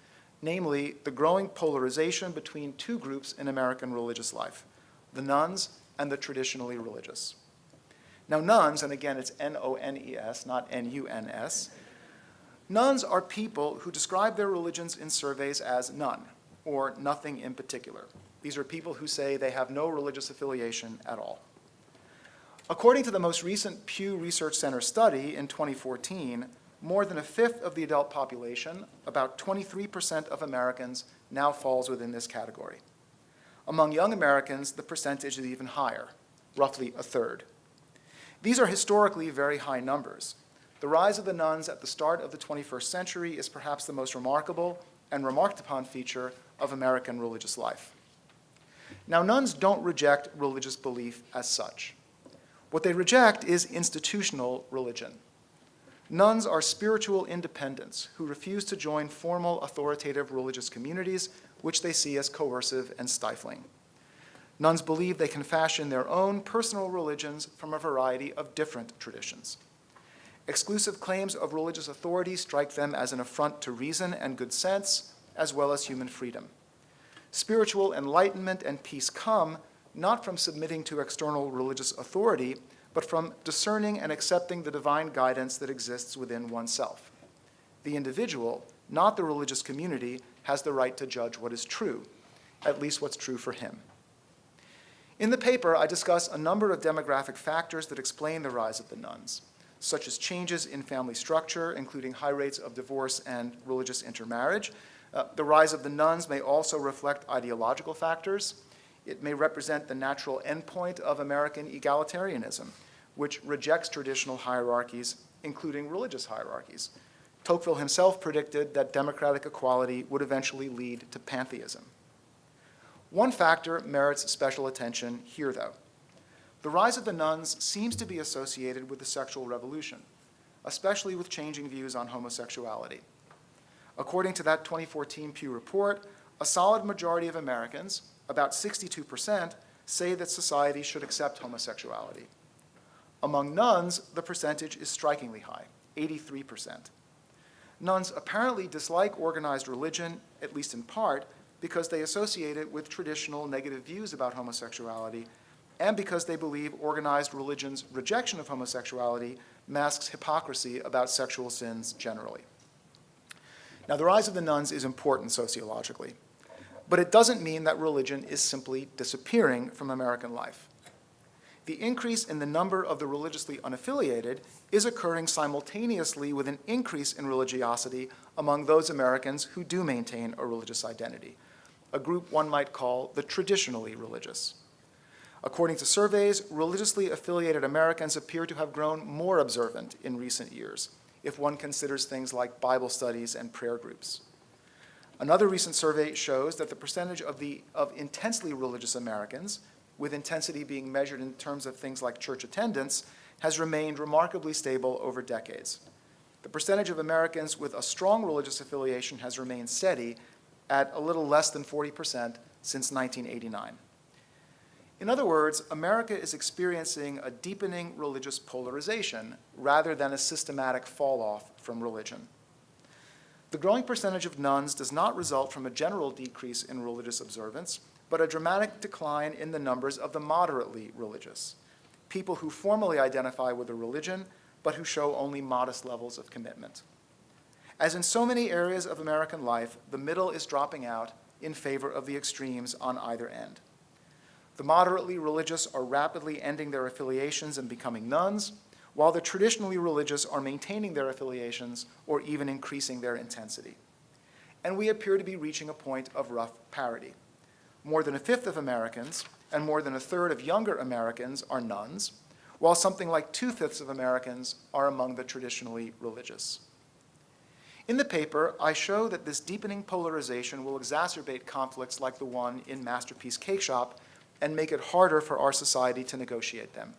namely the growing polarization between two groups in American religious life, the nuns and the traditionally religious. Now, nuns, and again it's N-O-N-E-S, not N-U-N-S, nuns are people who describe their religions in surveys as none, or nothing in particular. These are people who say they have no religious affiliation at all. According to the most recent Pew Research Center study in 2014, more than a fifth of the adult population, about 23% of Americans, now falls within this category. Among young Americans, the percentage is even higher, roughly a third. These are historically very high numbers. The rise of the nuns at the start of the 21st century is perhaps the most remarkable and remarked upon feature of American religious life. Now, nuns don't reject religious belief as such. What they reject is institutional religion. Nuns are spiritual independents who refuse to join formal authoritative religious communities, which they see as coercive and stifling. Nuns believe they can fashion their own personal religions from a variety of different traditions. Exclusive claims of religious authority strike them as an affront to reason and good sense, as well as human freedom. Spiritual enlightenment and peace come not from submitting to external religious authority, but from discerning and accepting the divine guidance that exists within oneself. The individual, not the religious community, has the right to judge what is true, at least what's true for him. In the paper, I discuss a number of demographic factors that explain the rise of the nuns, such as changes in family structure, including high rates of divorce and religious intermarriage. The rise of the nuns may also reflect ideological factors. It may represent the natural endpoint of American egalitarianism, which rejects traditional hierarchies, including religious hierarchies. Tocqueville himself predicted that democratic equality would eventually lead to pantheism. One factor merits special attention here, though. The rise of the nuns seems to be associated with the sexual revolution, especially with changing views on homosexuality. According to that 2014 Pew report, a solid majority of Americans, about 62%, say that society should accept homosexuality. Among nuns, the percentage is strikingly high, 83%. Nuns apparently dislike organized religion, at least in part, because they associate it with traditional negative views about homosexuality, and because they believe organized religion's rejection of homosexuality masks hypocrisy about sexual sins generally. Now, the rise of the nuns is important sociologically, but it doesn't mean that religion is simply disappearing from American life. The increase in the number of the religiously unaffiliated is occurring simultaneously with an increase in religiosity among those Americans who do maintain a religious identity, a group one might call the traditionally religious. According to surveys, religiously affiliated Americans appear to have grown more observant in recent years, if one considers things like Bible studies and prayer groups. Another recent survey shows that the percentage of intensely religious Americans, with intensity being measured in terms of things like church attendance, has remained remarkably stable over decades. The percentage of Americans with a strong religious affiliation has remained steady at a little less than 40% since 1989. In other words, America is experiencing a deepening religious polarization rather than a systematic fall-off from religion. The growing percentage of nuns does not result from a general decrease in religious observance, but a dramatic decline in the numbers of the moderately religious, people who formally identify with a religion, but who show only modest levels of commitment. As in so many areas of American life, the middle is dropping out in favor of the extremes on either end. The moderately religious are rapidly ending their affiliations and becoming nuns, while the traditionally religious are maintaining their affiliations or even increasing their intensity. And we appear to be reaching a point of rough parity. More than a fifth of Americans and more than a third of younger Americans are nuns, while something like 2/5 of Americans are among the traditionally religious. In the paper, I show that this deepening polarization will exacerbate conflicts like the one in Masterpiece Cake Shop and make it harder for our society to negotiate them.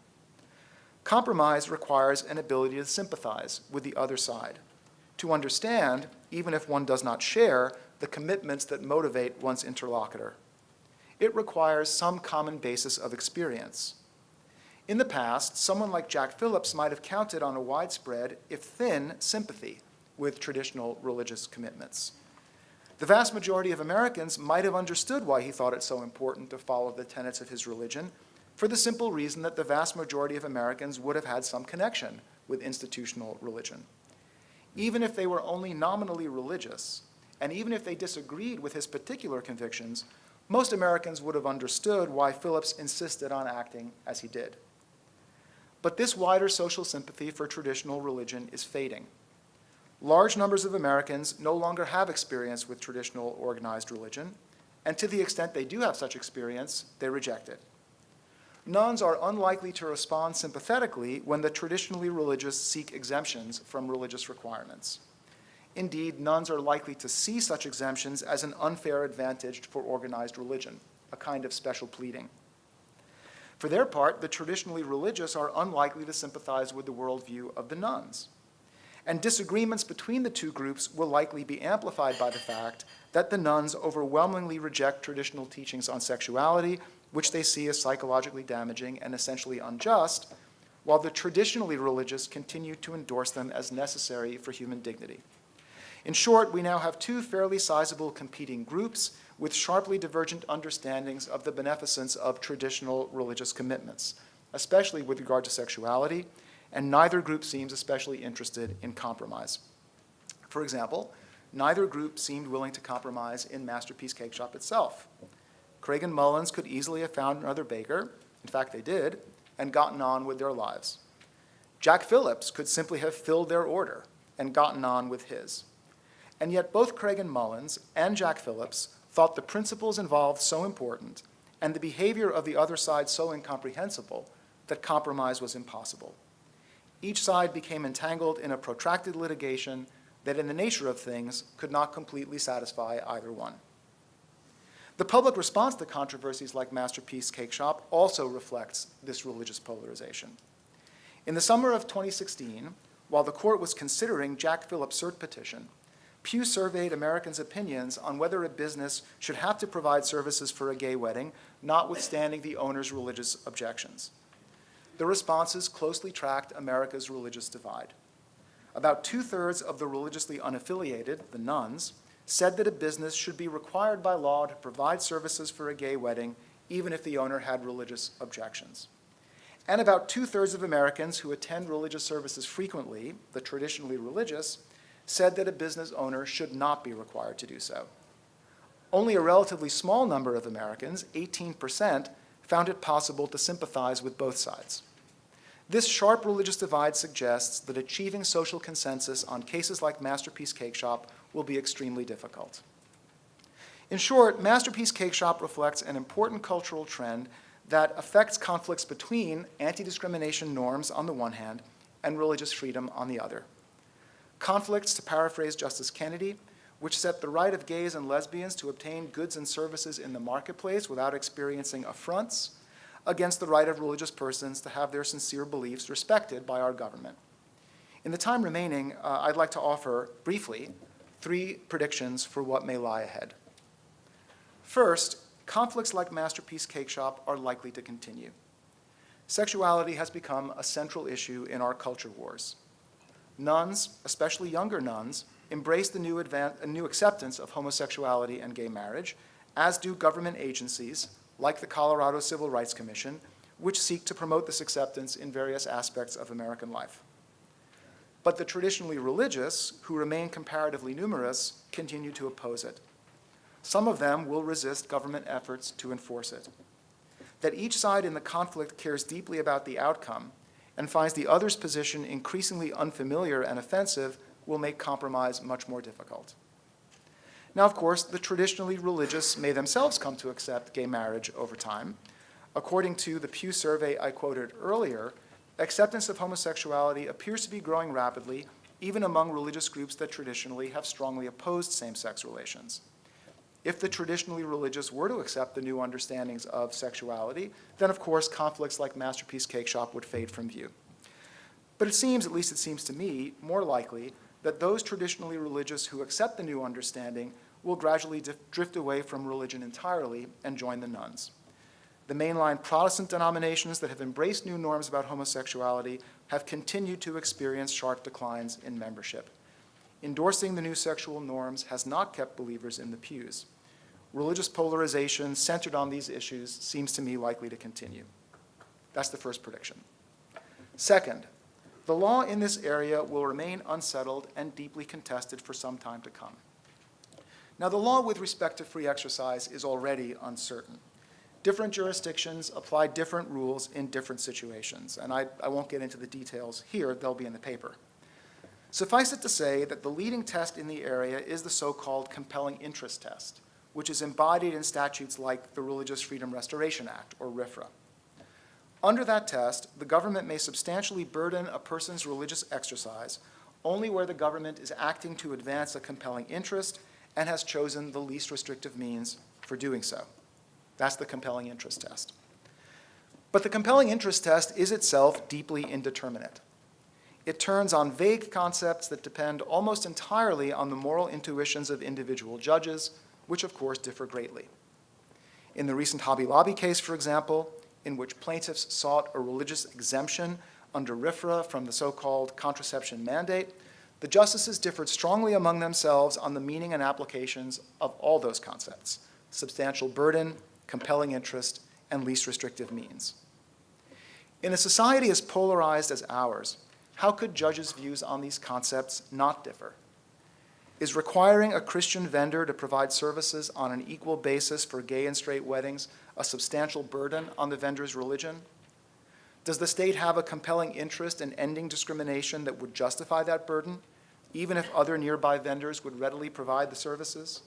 Compromise requires an ability to sympathize with the other side, to understand, even if one does not share, the commitments that motivate one's interlocutor. It requires some common basis of experience. In the past, someone like Jack Phillips might have counted on a widespread, if thin, sympathy with traditional religious commitments. The vast majority of Americans might have understood why he thought it so important to follow the tenets of his religion, for the simple reason that the vast majority of Americans would have had some connection with institutional religion. Even if they were only nominally religious, and even if they disagreed with his particular convictions, most Americans would have understood why Phillips insisted on acting as he did. But this wider social sympathy for traditional religion is fading. Large numbers of Americans no longer have experience with traditional organized religion, and to the extent they do have such experience, they reject it. Nuns are unlikely to respond sympathetically when the traditionally religious seek exemptions from religious requirements. Indeed, nuns are likely to see such exemptions as an unfair advantage for organized religion, a kind of special pleading. For their part, the traditionally religious are unlikely to sympathize with the worldview of the nuns. And disagreements between the two groups will likely be amplified by the fact that the nuns overwhelmingly reject traditional teachings on sexuality which they see as psychologically damaging and essentially unjust, while the traditionally religious continue to endorse them as necessary for human dignity. In short, we now have two fairly sizable competing groups with sharply divergent understandings of the beneficence of traditional religious commitments, especially with regard to sexuality, and neither group seems especially interested in compromise. For example, neither group seemed willing to compromise in Masterpiece Cake Shop itself. Craig and Mullins could easily have found another baker, in fact they did, and gotten on with their lives. Jack Phillips could simply have filled their order and gotten on with his. And yet both Craig and Mullins and Jack Phillips thought the principles involved so important and the behavior of the other side so incomprehensible that compromise was impossible. Each side became entangled in a protracted litigation that in the nature of things could not completely satisfy either one. The public response to controversies like Masterpiece Cake Shop also reflects this religious polarization. In the summer of 2016, while the court was considering Jack Phillips' cert petition, Pew surveyed Americans' opinions on whether a business should have to provide services for a gay wedding, notwithstanding the owner's religious objections. The responses closely tracked America's religious divide. About 2/3 of the religiously unaffiliated, the nuns, said that a business should be required by law to provide services for a gay wedding, even if the owner had religious objections. And about 2/3 of Americans who attend religious services frequently, the traditionally religious, said that a business owner should not be required to do so. Only a relatively small number of Americans, 18%, found it possible to sympathize with both sides. This sharp religious divide suggests that achieving social consensus on cases like Masterpiece Cake Shop will be extremely difficult. In short, Masterpiece Cake Shop reflects an important cultural trend that affects conflicts between anti-discrimination norms on the one hand and religious freedom on the other. Conflicts, to paraphrase Justice Kennedy, which set the right of gays and lesbians to obtain goods and services in the marketplace without experiencing affronts against the right of religious persons to have their sincere beliefs respected by our government. In the time remaining, I'd like to offer, briefly, 3 predictions for what may lie ahead. First, conflicts like Masterpiece Cake Shop are likely to continue. Sexuality has become a central issue in our culture wars. Nuns, especially younger nuns, embrace the new acceptance of homosexuality and gay marriage, as do government agencies like the Colorado Civil Rights Commission, which seek to promote this acceptance in various aspects of American life. But the traditionally religious, who remain comparatively numerous, continue to oppose it. Some of them will resist government efforts to enforce it. That each side in the conflict cares deeply about the outcome and finds the other's position increasingly unfamiliar and offensive will make compromise much more difficult. Now, of course, the traditionally religious may themselves come to accept gay marriage over time. According to the Pew survey I quoted earlier, acceptance of homosexuality appears to be growing rapidly, even among religious groups that traditionally have strongly opposed same-sex relations. If the traditionally religious were to accept the new understandings of sexuality, then of course conflicts like Masterpiece Cake Shop would fade from view. But it seems, at least it seems to me, more likely that those traditionally religious who accept the new understanding will gradually drift away from religion entirely and join the nuns. The mainline Protestant denominations that have embraced new norms about homosexuality have continued to experience sharp declines in membership. Endorsing the new sexual norms has not kept believers in the pews. Religious polarization centered on these issues seems to me likely to continue. That's the first prediction. Second, the law in this area will remain unsettled and deeply contested for some time to come. Now, the law with respect to free exercise is already uncertain. Different jurisdictions apply different rules in different situations, and I won't get into the details here, they'll be in the paper. Suffice it to say that the leading test in the area is the so-called compelling interest test, which is embodied in statutes like the Religious Freedom Restoration Act, or RFRA. Under that test, the government may substantially burden a person's religious exercise only where the government is acting to advance a compelling interest and has chosen the least restrictive means for doing so. That's the compelling interest test. But the compelling interest test is itself deeply indeterminate. It turns on vague concepts that depend almost entirely on the moral intuitions of individual judges, which of course differ greatly. In the recent Hobby Lobby case, for example, in which plaintiffs sought a religious exemption under RFRA from the so-called contraception mandate, the justices differed strongly among themselves on the meaning and applications of all those concepts: substantial burden, compelling interest, and least restrictive means. In a society as polarized as ours, how could judges' views on these concepts not differ? Is requiring a Christian vendor to provide services on an equal basis for gay and straight weddings a substantial burden on the vendor's religion? Does the state have a compelling interest in ending discrimination that would justify that burden, even if other nearby vendors would readily provide the services?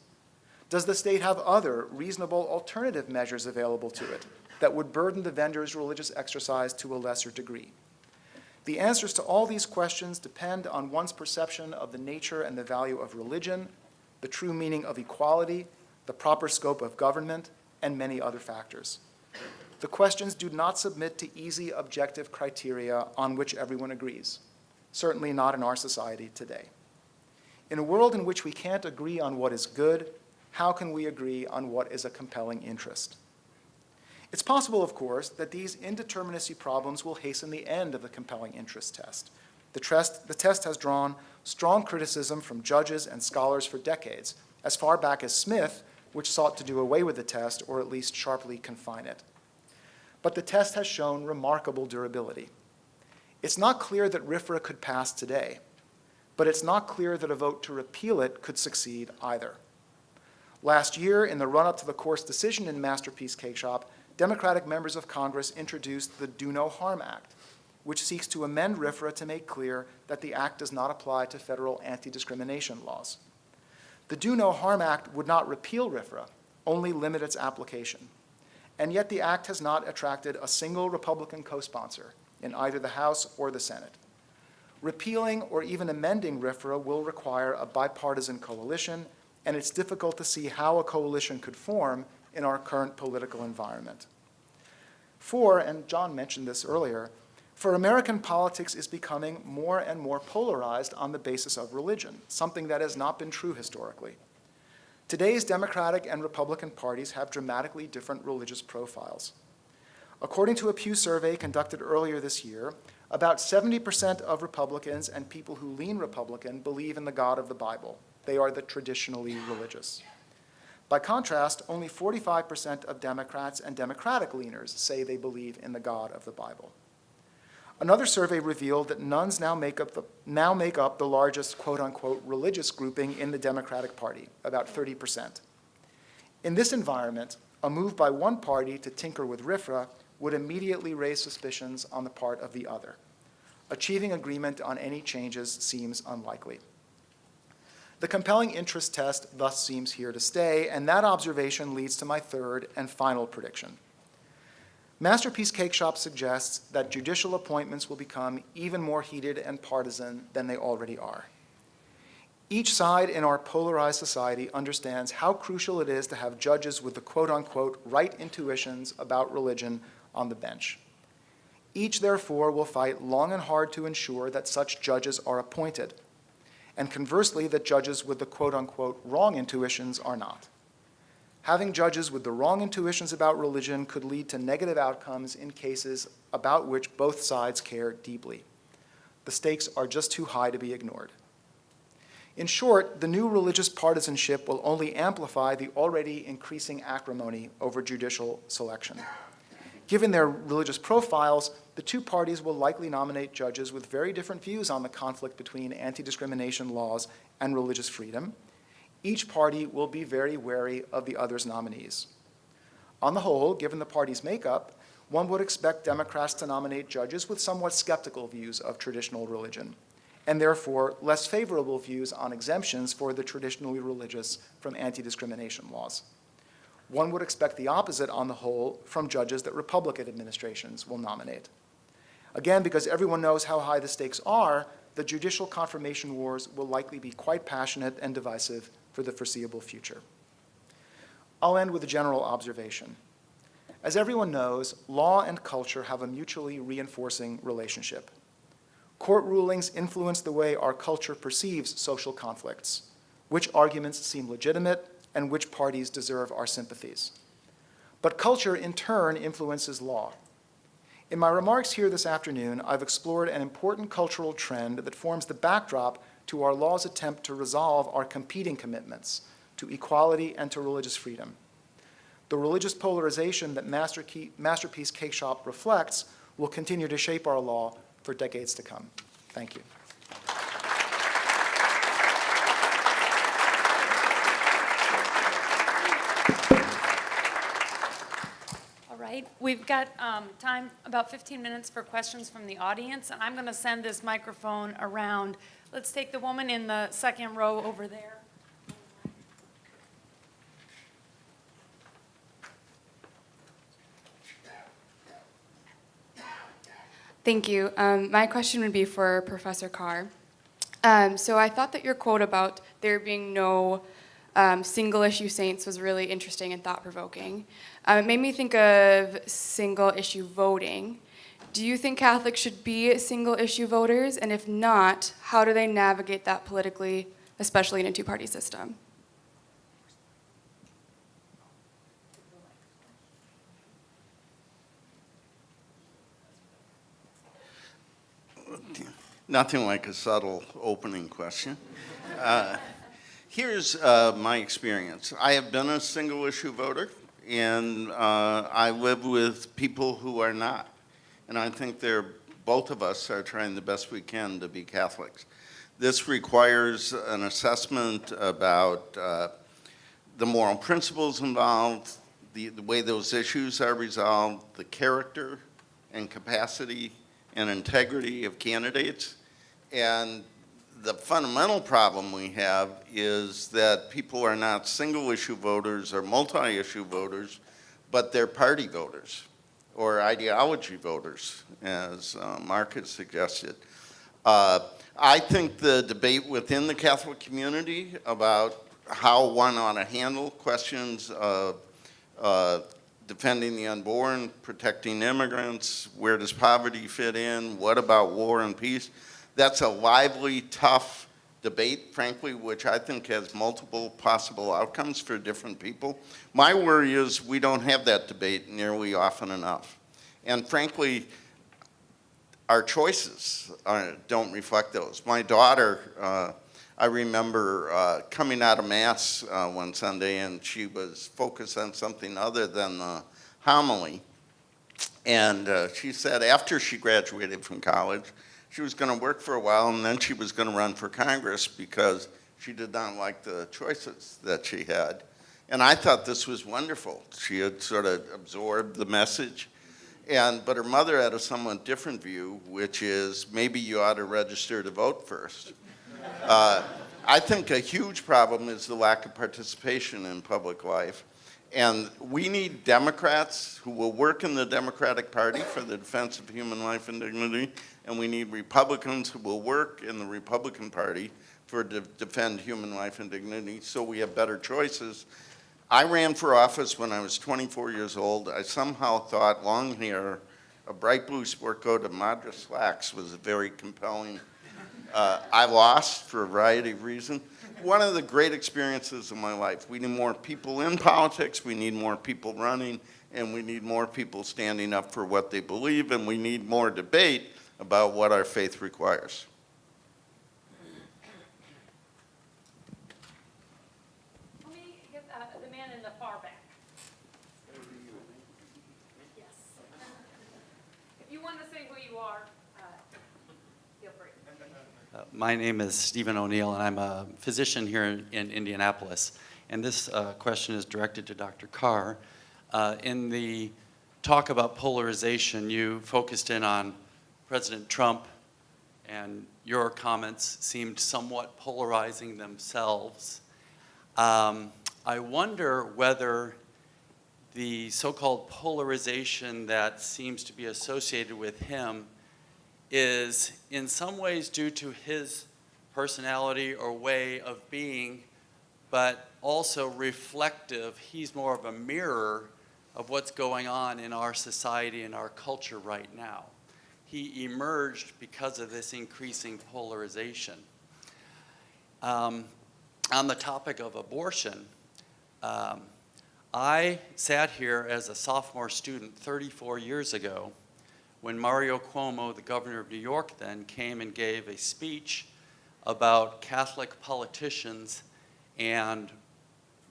Does the state have other reasonable alternative measures available to it that would burden the vendor's religious exercise to a lesser degree? The answers to all these questions depend on one's perception of the nature and the value of religion, the true meaning of equality, the proper scope of government, and many other factors. The questions do not submit to easy objective criteria on which everyone agrees, certainly not in our society today. In a world in which we can't agree on what is good, how can we agree on what is a compelling interest? It's possible, of course, that these indeterminacy problems will hasten the end of the compelling interest test. The test has drawn strong criticism from judges and scholars for decades, as far back as Smith, which sought to do away with the test or at least sharply confine it. But the test has shown remarkable durability. It's not clear that RFRA could pass today, but it's not clear that a vote to repeal it could succeed either. Last year, in the run-up to the court's decision in Masterpiece Cake Shop, Democratic members of Congress introduced the Do No Harm Act, which seeks to amend RFRA to make clear that the act does not apply to federal anti-discrimination laws. The Do No Harm Act would not repeal RFRA, only limit its application. And yet the act has not attracted a single Republican co-sponsor in either the House or the Senate. Repealing or even amending RFRA will require a bipartisan coalition, and it's difficult to see how a coalition could form in our current political environment. And John mentioned this earlier, for American politics is becoming more and more polarized on the basis of religion, something that has not been true historically. Today's Democratic and Republican parties have dramatically different religious profiles. According to a Pew survey conducted earlier this year, about 70% of Republicans and people who lean Republican believe in the God of the Bible. They are the traditionally religious. By contrast, only 45% of Democrats and Democratic leaners say they believe in the God of the Bible. Another survey revealed that nuns now make up the largest quote-unquote religious grouping in the Democratic Party, about 30%. In this environment, a move by one party to tinker with RFRA would immediately raise suspicions on the part of the other. Achieving agreement on any changes seems unlikely. The compelling interest test thus seems here to stay, and that observation leads to my third and final prediction. Masterpiece Cake Shop suggests that judicial appointments will become even more heated and partisan than they already are. Each side in our polarized society understands how crucial it is to have judges with the quote-unquote right intuitions about religion on the bench. Each, therefore, will fight long and hard to ensure that such judges are appointed, and conversely, that judges with the quote-unquote wrong intuitions are not. Having judges with the wrong intuitions about religion could lead to negative outcomes in cases about which both sides care deeply. The stakes are just too high to be ignored. In short, the new religious partisanship will only amplify the already increasing acrimony over judicial selection. Given their religious profiles, the two parties will likely nominate judges with very different views on the conflict between anti-discrimination laws and religious freedom. Each party will be very wary of the other's nominees. On the whole, given the party's makeup, one would expect Democrats to nominate judges with somewhat skeptical views of traditional religion, and therefore less favorable views on exemptions for the traditionally religious from anti-discrimination laws. One would expect the opposite on the whole from judges that Republican administrations will nominate. Again, because everyone knows how high the stakes are, the judicial confirmation wars will likely be quite passionate and divisive for the foreseeable future. I'll end with a general observation. As everyone knows, law and culture have a mutually reinforcing relationship. Court rulings influence the way our culture perceives social conflicts, which arguments seem legitimate, and which parties deserve our sympathies. But culture, in turn, influences law. In my remarks here this afternoon, I've explored an important cultural trend that forms the backdrop to our law's attempt to resolve our competing commitments to equality and to religious freedom. The religious polarization that Masterpiece Cake Shop reflects will continue to shape our law for decades to come. Thank you. All right, we've got time, about 15 minutes for questions from the audience, and I'm going to send this microphone around. Let's take the woman in the second row over there. Thank you. My question would be for Professor Carr. So I thought that your quote about there being no single-issue saints was really interesting and thought-provoking. It made me think of single-issue voting. Do you think Catholics should be single-issue voters? And if not, how do they navigate that politically, especially in a two-party system? Nothing like a subtle opening question. Here's my experience. I have been a single-issue voter, and I live with people who are not. And I think both of us are trying the best we can to be Catholics. This requires an assessment about the moral principles involved, the way those issues are resolved, the character and capacity and integrity of candidates. And the fundamental problem we have is that people are not single-issue voters or multi-issue voters, but they're party voters or ideology voters, as Mark has suggested. I think the debate within the Catholic community about how one ought to handle questions of defending the unborn, protecting immigrants, where does poverty fit in, what about war and peace? That's a lively, tough debate, frankly, which I think has multiple possible outcomes for different people. My worry is we don't have that debate nearly often enough. And frankly, our choices don't reflect those. My daughter, I remember coming out of Mass one Sunday, and she was focused on something other than the homily. And she said after she graduated from college, she was going to work for a while, and then she was going to run for Congress because she did not like the choices that she had. And I thought this was wonderful. She had sort of absorbed the message. But her mother had a somewhat different view, which is maybe you ought to register to vote first. I think a huge problem is the lack of participation in public life. And we need Democrats who will work in the Democratic Party for the defense of human life and dignity, and we need Republicans who will work in the Republican Party to defend human life and dignity, so we have better choices. I ran for office when I was 24 years old. I somehow thought long hair, a bright blue sport coat, and moderate slacks was very compelling. I lost for a variety of reasons. One of the great experiences of my life. We need more people in politics, we need more people running, and we need more people standing up for what they believe, and we need more debate about what our faith requires. Let me get the man in the far back. Yes. If you want to say who you are, feel free. My name is Stephen O'Neill, and I'm a physician here in Indianapolis. And this question is directed to Dr. Carr. In the talk about polarization, you focused in on President Trump, and your comments seemed somewhat polarizing themselves. I wonder whether the so-called polarization that seems to be associated with him is in some ways due to his personality or way of being, but also reflective. He's more of a mirror of what's going on in our society and our culture right now. He emerged because of this increasing polarization. On the topic of abortion, I sat here as a sophomore student 34 years ago when Mario Cuomo, the governor of New York then, came and gave a speech about Catholic politicians and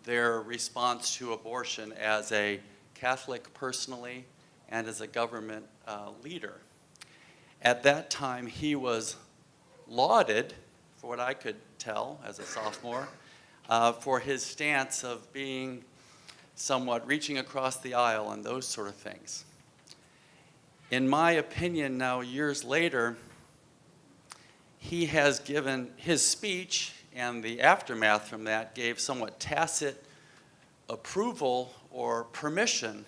their response to abortion as a Catholic personally and as a government leader. At that time, he was lauded, for what I could tell as a sophomore, for his stance of being somewhat reaching across the aisle and those sort of things. In my opinion, now years later, he has given his speech, and the aftermath from that gave somewhat tacit approval or permission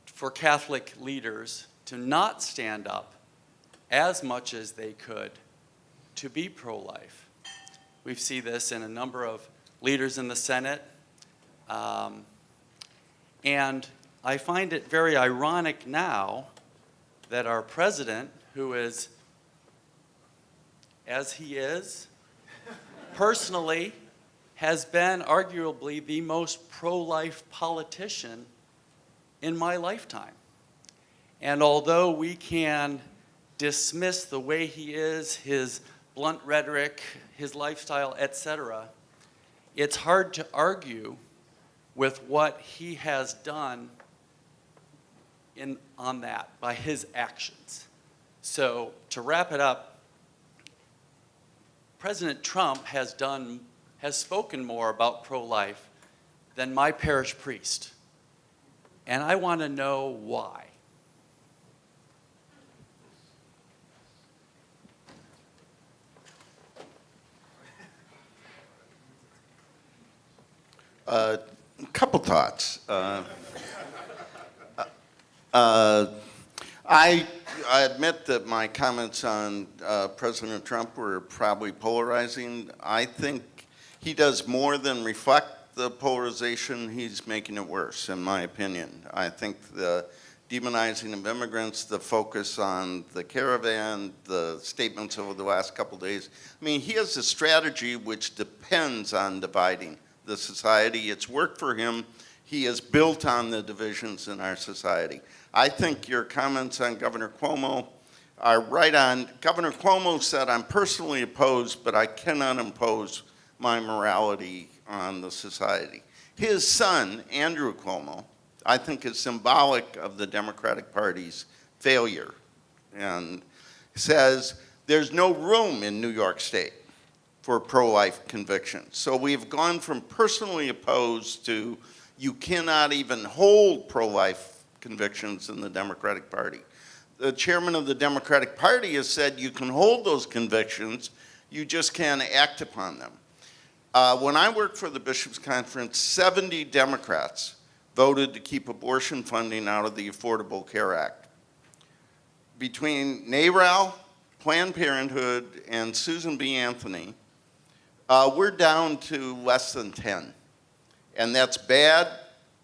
for Catholic leaders to not stand up as much as they could to be pro-life. We see this in a number of leaders in the Senate. And I find it very ironic now that our president, who is, as he is, personally, has been arguably the most pro-life politician in my lifetime. And although we can dismiss the way he is, his blunt rhetoric, his lifestyle, etc., it's hard to argue with what he has done on that by his actions. So to wrap it up, President Trump has spoken more about pro-life than my parish priest. And I want to know why. A couple thoughts. I admit that my comments on President Trump were probably polarizing. I think he does more than reflect the polarization. He's making it worse, in my opinion. I think the demonizing of immigrants, the focus on the caravan, the statements over the last couple days. I mean, he has a strategy which depends on dividing the society. It's worked for him. He has built on the divisions in our society. I think your comments on Governor Cuomo are right on. Governor Cuomo said, I'm personally opposed, but I cannot impose my morality on the society. His son, Andrew Cuomo, I think is symbolic of the Democratic Party's failure, and says there's no room in New York State for pro-life convictions. So we've gone from personally opposed to you cannot even hold pro-life convictions in the Democratic Party. The chairman of the Democratic Party has said you can hold those convictions, you just can't act upon them. When I worked for the Bishops' Conference, 70 Democrats voted to keep abortion funding out of the Affordable Care Act. Between NARAL, Planned Parenthood, and Susan B. Anthony, we're down to less than 10. And that's bad,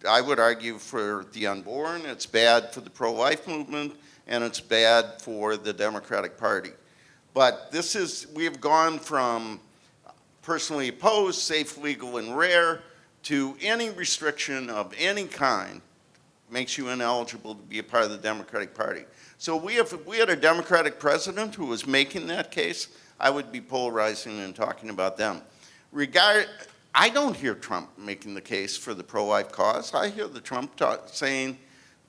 I would argue, for the unborn, it's bad for the pro-life movement, and it's bad for the Democratic Party. But this is, we've gone from personally opposed, safe, legal, and rare, to any restriction of any kind makes you ineligible to be a part of the Democratic Party. So if we had a Democratic president who was making that case, I would be polarizing and talking about them. I don't hear Trump making the case for the pro-life cause. I hear the Trump saying,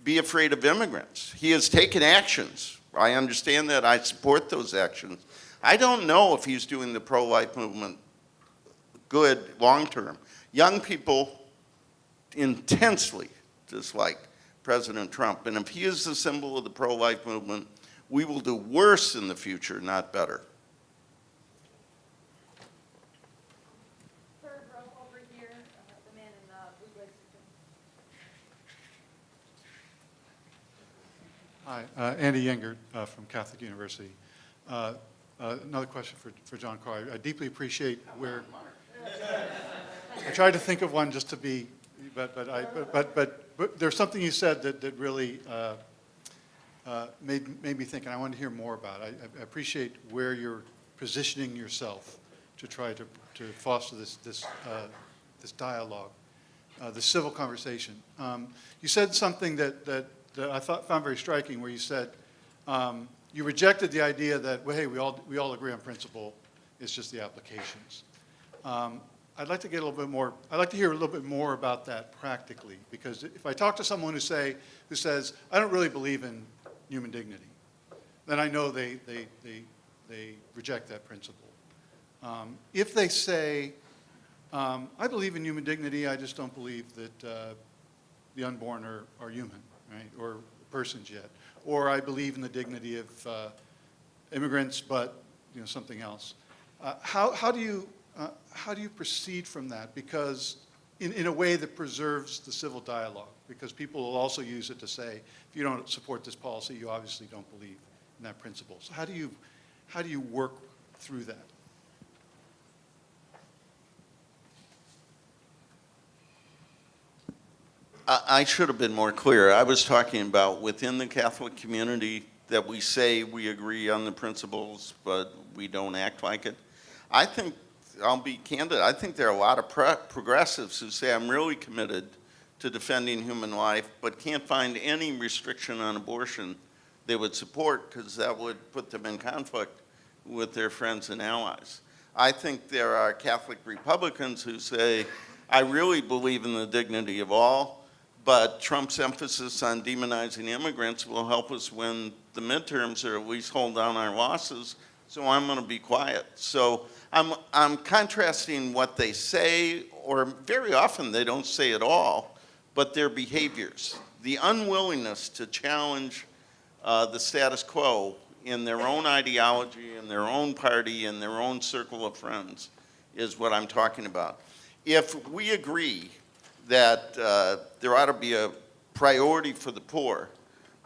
be afraid of immigrants. He has taken actions. I understand that. I support those actions. I don't know if he's doing the pro-life movement good long-term. Young people intensely dislike President Trump, and if he is the symbol of the pro-life movement, we will do worse in the future, not better. Third row over here, the man in the blue blazer. Hi, Andy Yengert from Catholic University. Another question for John Carr. I deeply appreciate where. I tried to think of one just to be, but there's something you said that really made me think, and I wanted to hear more about it. I appreciate where you're positioning yourself to try to foster this dialogue. the civil conversation. You said something that I found very striking, where you said you rejected the idea that, well, hey, we all agree on principle. It's just the applications. I'd like to get a little bit more. I'd like to hear a little bit more about that practically, because if I talk to someone who says, I don't really believe in human dignity, then I know they reject that principle. If they say, I believe in human dignity, I just don't believe that the unborn are human, right, or persons yet, or I believe in the dignity of immigrants, but something else. How do you proceed from that? Because in a way that preserves the civil dialogue, because people will also use it to say, if you don't support this policy, you obviously don't believe in that principle. So how do you work through that? I should have been more clear. I was talking about within the Catholic community that we say we agree on the principles, but we don't act like it. I think, I'll be candid, I think there are a lot of progressives who say I'm really committed to defending human life, but can't find any restriction on abortion they would support, because that would put them in conflict with their friends and allies. I think there are Catholic Republicans who say, I really believe in the dignity of all, but Trump's emphasis on demonizing immigrants will help us win the midterms, or at least hold down our losses, so I'm going to be quiet. So I'm contrasting what they say, or very often they don't say at all, but their behaviors. The unwillingness to challenge the status quo in their own ideology, in their own party, in their own circle of friends is what I'm talking about. If we agree that there ought to be a priority for the poor,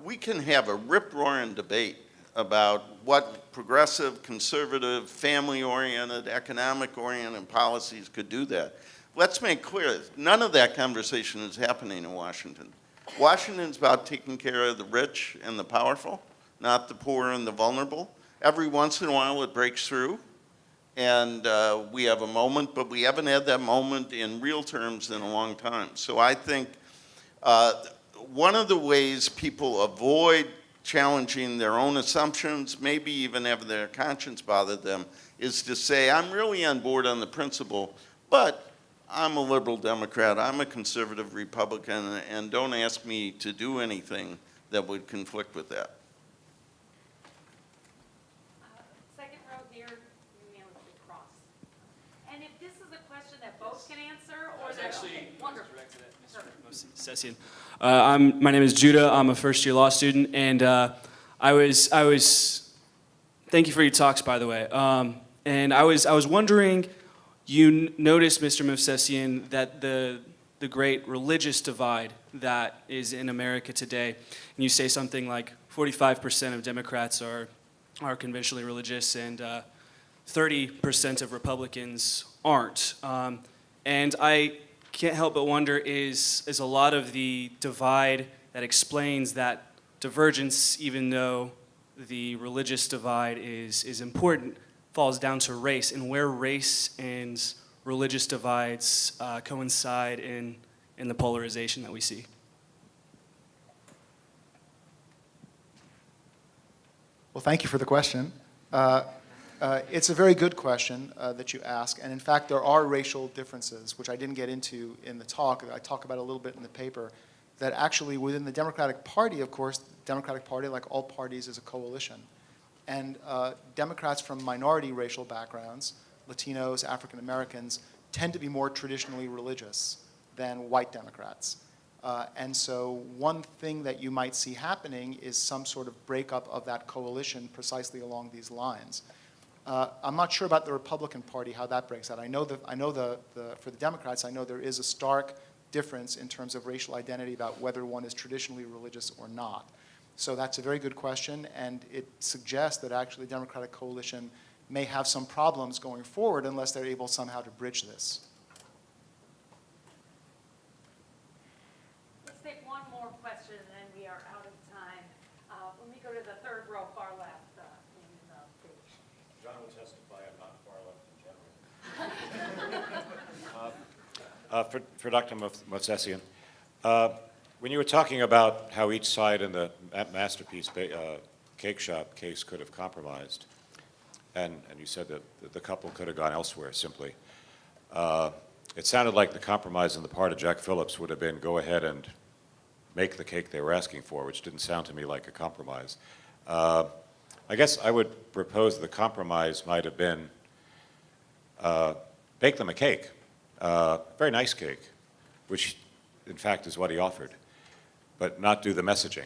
we can have a rip-roaring debate about what progressive, conservative, family-oriented, economic-oriented policies could do that. Let's make clear, none of that conversation is happening in Washington. Washington's about taking care of the rich and the powerful, not the poor and the vulnerable. Every once in a while it breaks through, and we have a moment, but we haven't had that moment in real terms in a long time. So I think one of the ways people avoid challenging their own assumptions, maybe even have their conscience bother them, is to say, I'm really on board on the principle, but I'm a liberal Democrat, I'm a conservative Republican, and don't ask me to do anything that would conflict with that. Second row here, your man with the cross. And if this is a question that both can answer, or there's actually wonderful. Session. My name is Judah. I'm a first-year law student, and I was. Thank you for your talks, by the way. And I was wondering, you noticed, Mr. Movsesian, that the great religious divide that is in America today, and you say something like 45% of Democrats are conventionally religious, and 30% of Republicans aren't. And I can't help but wonder, is a lot of the divide that explains that divergence, even though the religious divide is important, falls down to race, and where race and religious divides coincide in the polarization that we see? Well, thank you for the question. It's a very good question that you ask, and in fact, there are racial differences, which I didn't get into in the talk. I talk about a little bit in the paper, that actually within the Democratic Party, of course, the Democratic Party, like all parties, is a coalition. And Democrats from minority racial backgrounds, Latinos, African Americans, tend to be more traditionally religious than white Democrats. And so one thing that you might see happening is some sort of breakup of that coalition precisely along these lines. I'm not sure about the Republican Party, how that breaks out. I know for the Democrats, I know there is a stark difference in terms of racial identity about whether one is traditionally religious or not. So that's a very good question, and it suggests that actually the Democratic coalition may have some problems going forward unless they're able somehow to bridge this. Let's take one more question, and then we are out of time. Let me go to the third row, far left in the stage. John will testify I'm not far left in general. For Dr. Movsesian, when you were talking about how each side in the Masterpiece cake shop case could have compromised, and you said that the couple could have gone elsewhere simply, it sounded like the compromise on the part of Jack Phillips would have been go ahead and make the cake they were asking for, which didn't sound to me like a compromise. I guess I would propose the compromise might have been bake them a cake. Very nice cake, which in fact is what he offered, but not do the messaging.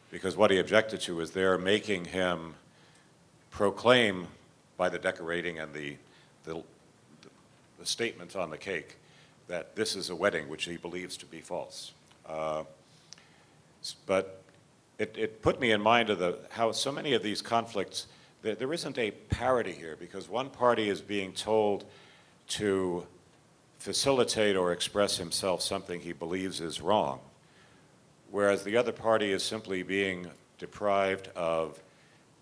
Because what he objected to is they're making him proclaim by the decorating and the statement on the cake that this is a wedding which he believes to be false. But it put me in mind of how so many of these conflicts, there isn't a parity here, because one party is being told to facilitate or express himself something he believes is wrong, whereas the other party is simply being deprived of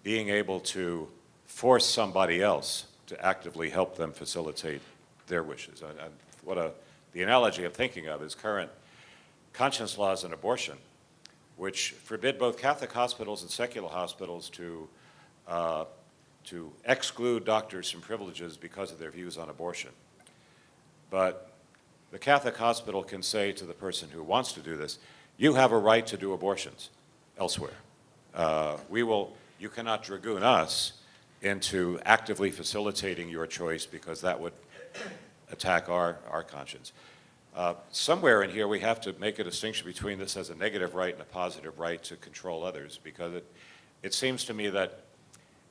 being able to force somebody else to actively help them facilitate their wishes. The analogy I'm thinking of is current conscience laws on abortion, which forbid both Catholic hospitals and secular hospitals to exclude doctors from privileges because of their views on abortion. But the Catholic hospital can say to the person who wants to do this, you have a right to do abortions elsewhere. You cannot dragoon us into actively facilitating your choice because that would attack our conscience. Somewhere in here we have to make a distinction between this as a negative right and a positive right to control others, because it seems to me that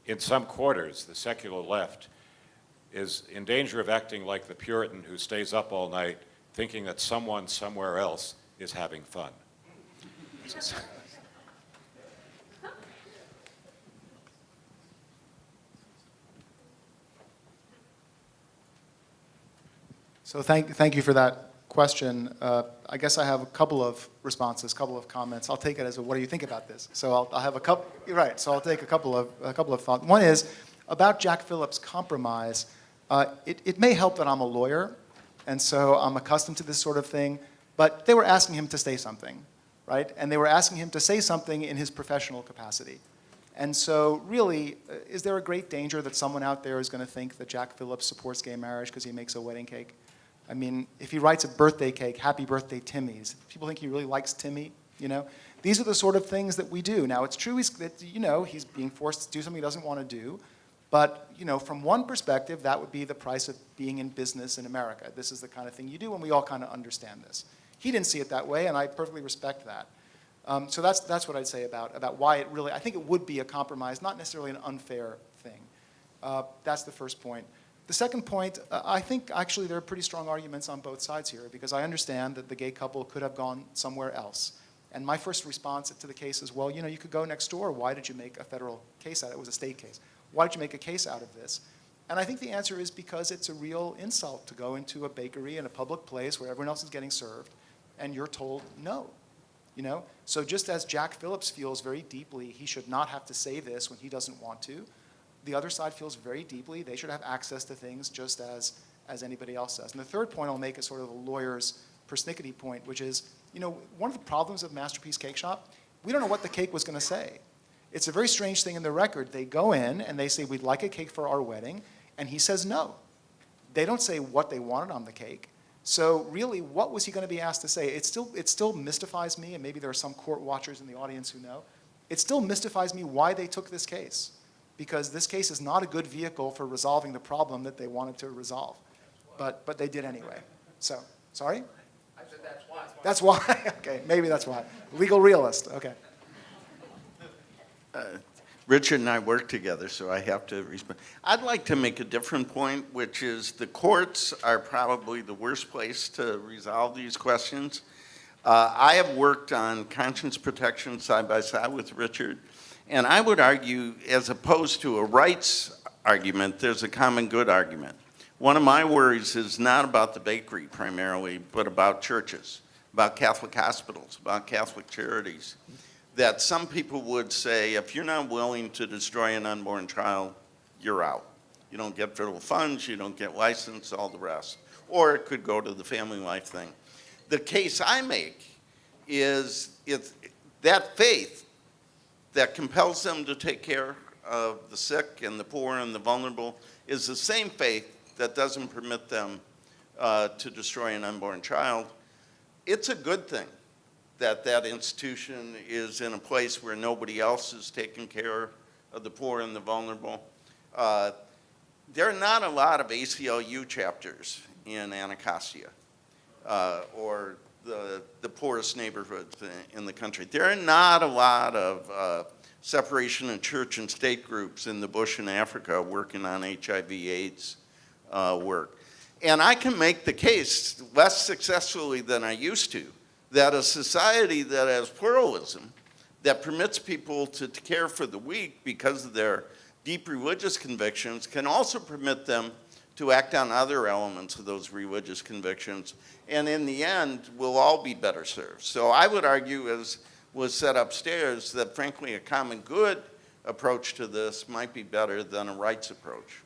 in some quarters the secular left is in danger of acting like the Puritan who stays up all night thinking that someone somewhere else is having fun. So thank you for that question. I guess I have a couple of responses, a couple of comments. I'll take it as a, what do you think about this? So I'll have a couple, right, so I'll take a couple of thoughts. One is, about Jack Phillips' compromise, it may help that I'm a lawyer, and so I'm accustomed to this sort of thing, but they were asking him to say something, right? And they were asking him to say something in his professional capacity. And so really, is there a great danger that someone out there is going to think that Jack Phillips supports gay marriage because he makes a wedding cake? I mean, if he writes a birthday cake, happy birthday, Timmy's, people think he really likes Timmy, you know? These are the sort of things that we do. Now, it's true that, you know, he's being forced to do something he doesn't want to do, but, you know, from one perspective, that would be the price of being in business in America. This is the kind of thing you do, and we all kind of understand this. He didn't see it that way, and I perfectly respect that. So that's what I'd say about why it really, I think it would be a compromise, not necessarily an unfair thing. That's the first point. The second point, I think actually there are pretty strong arguments on both sides here, because I understand that the gay couple could have gone somewhere else. And my first response to the case is, well, you know, you could go next door. Why did you make a federal case out of it? It was a state case. Why did you make a case out of this? And I think the answer is because it's a real insult to go into a bakery in a public place where everyone else is getting served, and you're told no. You know? So just as Jack Phillips feels very deeply he should not have to say this when he doesn't want to, the other side feels very deeply they should have access to things just as anybody else does. And the third point I'll make is sort of a lawyer's persnickety point, which is, you know, one of the problems of Masterpiece Cake Shop, we don't know what the cake was going to say. It's a very strange thing in the record. They go in and they say, we'd like a cake for our wedding, and he says no. They don't say what they wanted on the cake. So really, what was he going to be asked to say? It still mystifies me, and maybe there are some court watchers in the audience who know. It still mystifies me why they took this case, because this case is not a good vehicle for resolving the problem that they wanted to resolve. But they did anyway. So, sorry? I said that's why. That's why? Okay, maybe that's why. Legal realist, okay. Richard and I work together, so I have to respond. I'd like to make a different point, which is the courts are probably the worst place to resolve these questions. I have worked on conscience protection side by side with Richard, and I would argue, as opposed to a rights argument, there's a common good argument. One of my worries is not about the bakery primarily, but about churches, about Catholic hospitals, about Catholic charities. That some people would say, if you're not willing to destroy an unborn child, you're out. You don't get federal funds, you don't get license, all the rest. or it could go to the family life thing. The case I make is that faith that compels them to take care of the sick and the poor and the vulnerable is the same faith that doesn't permit them to destroy an unborn child. It's a good thing that that institution is in a place where nobody else is taking care of the poor and the vulnerable. There are not a lot of ACLU chapters in Anacostia or the poorest neighborhoods in the country. There are not a lot of separation of church and state groups in the bush in Africa working on HIV/AIDS work. And I can make the case, less successfully than I used to, that a society that has pluralism, that permits people to care for the weak because of their deep religious convictions, can also permit them to act on other elements of those religious convictions. And in the end, we'll all be better served. So I would argue, as was said upstairs, that frankly a common good approach to this might be better than a rights approach.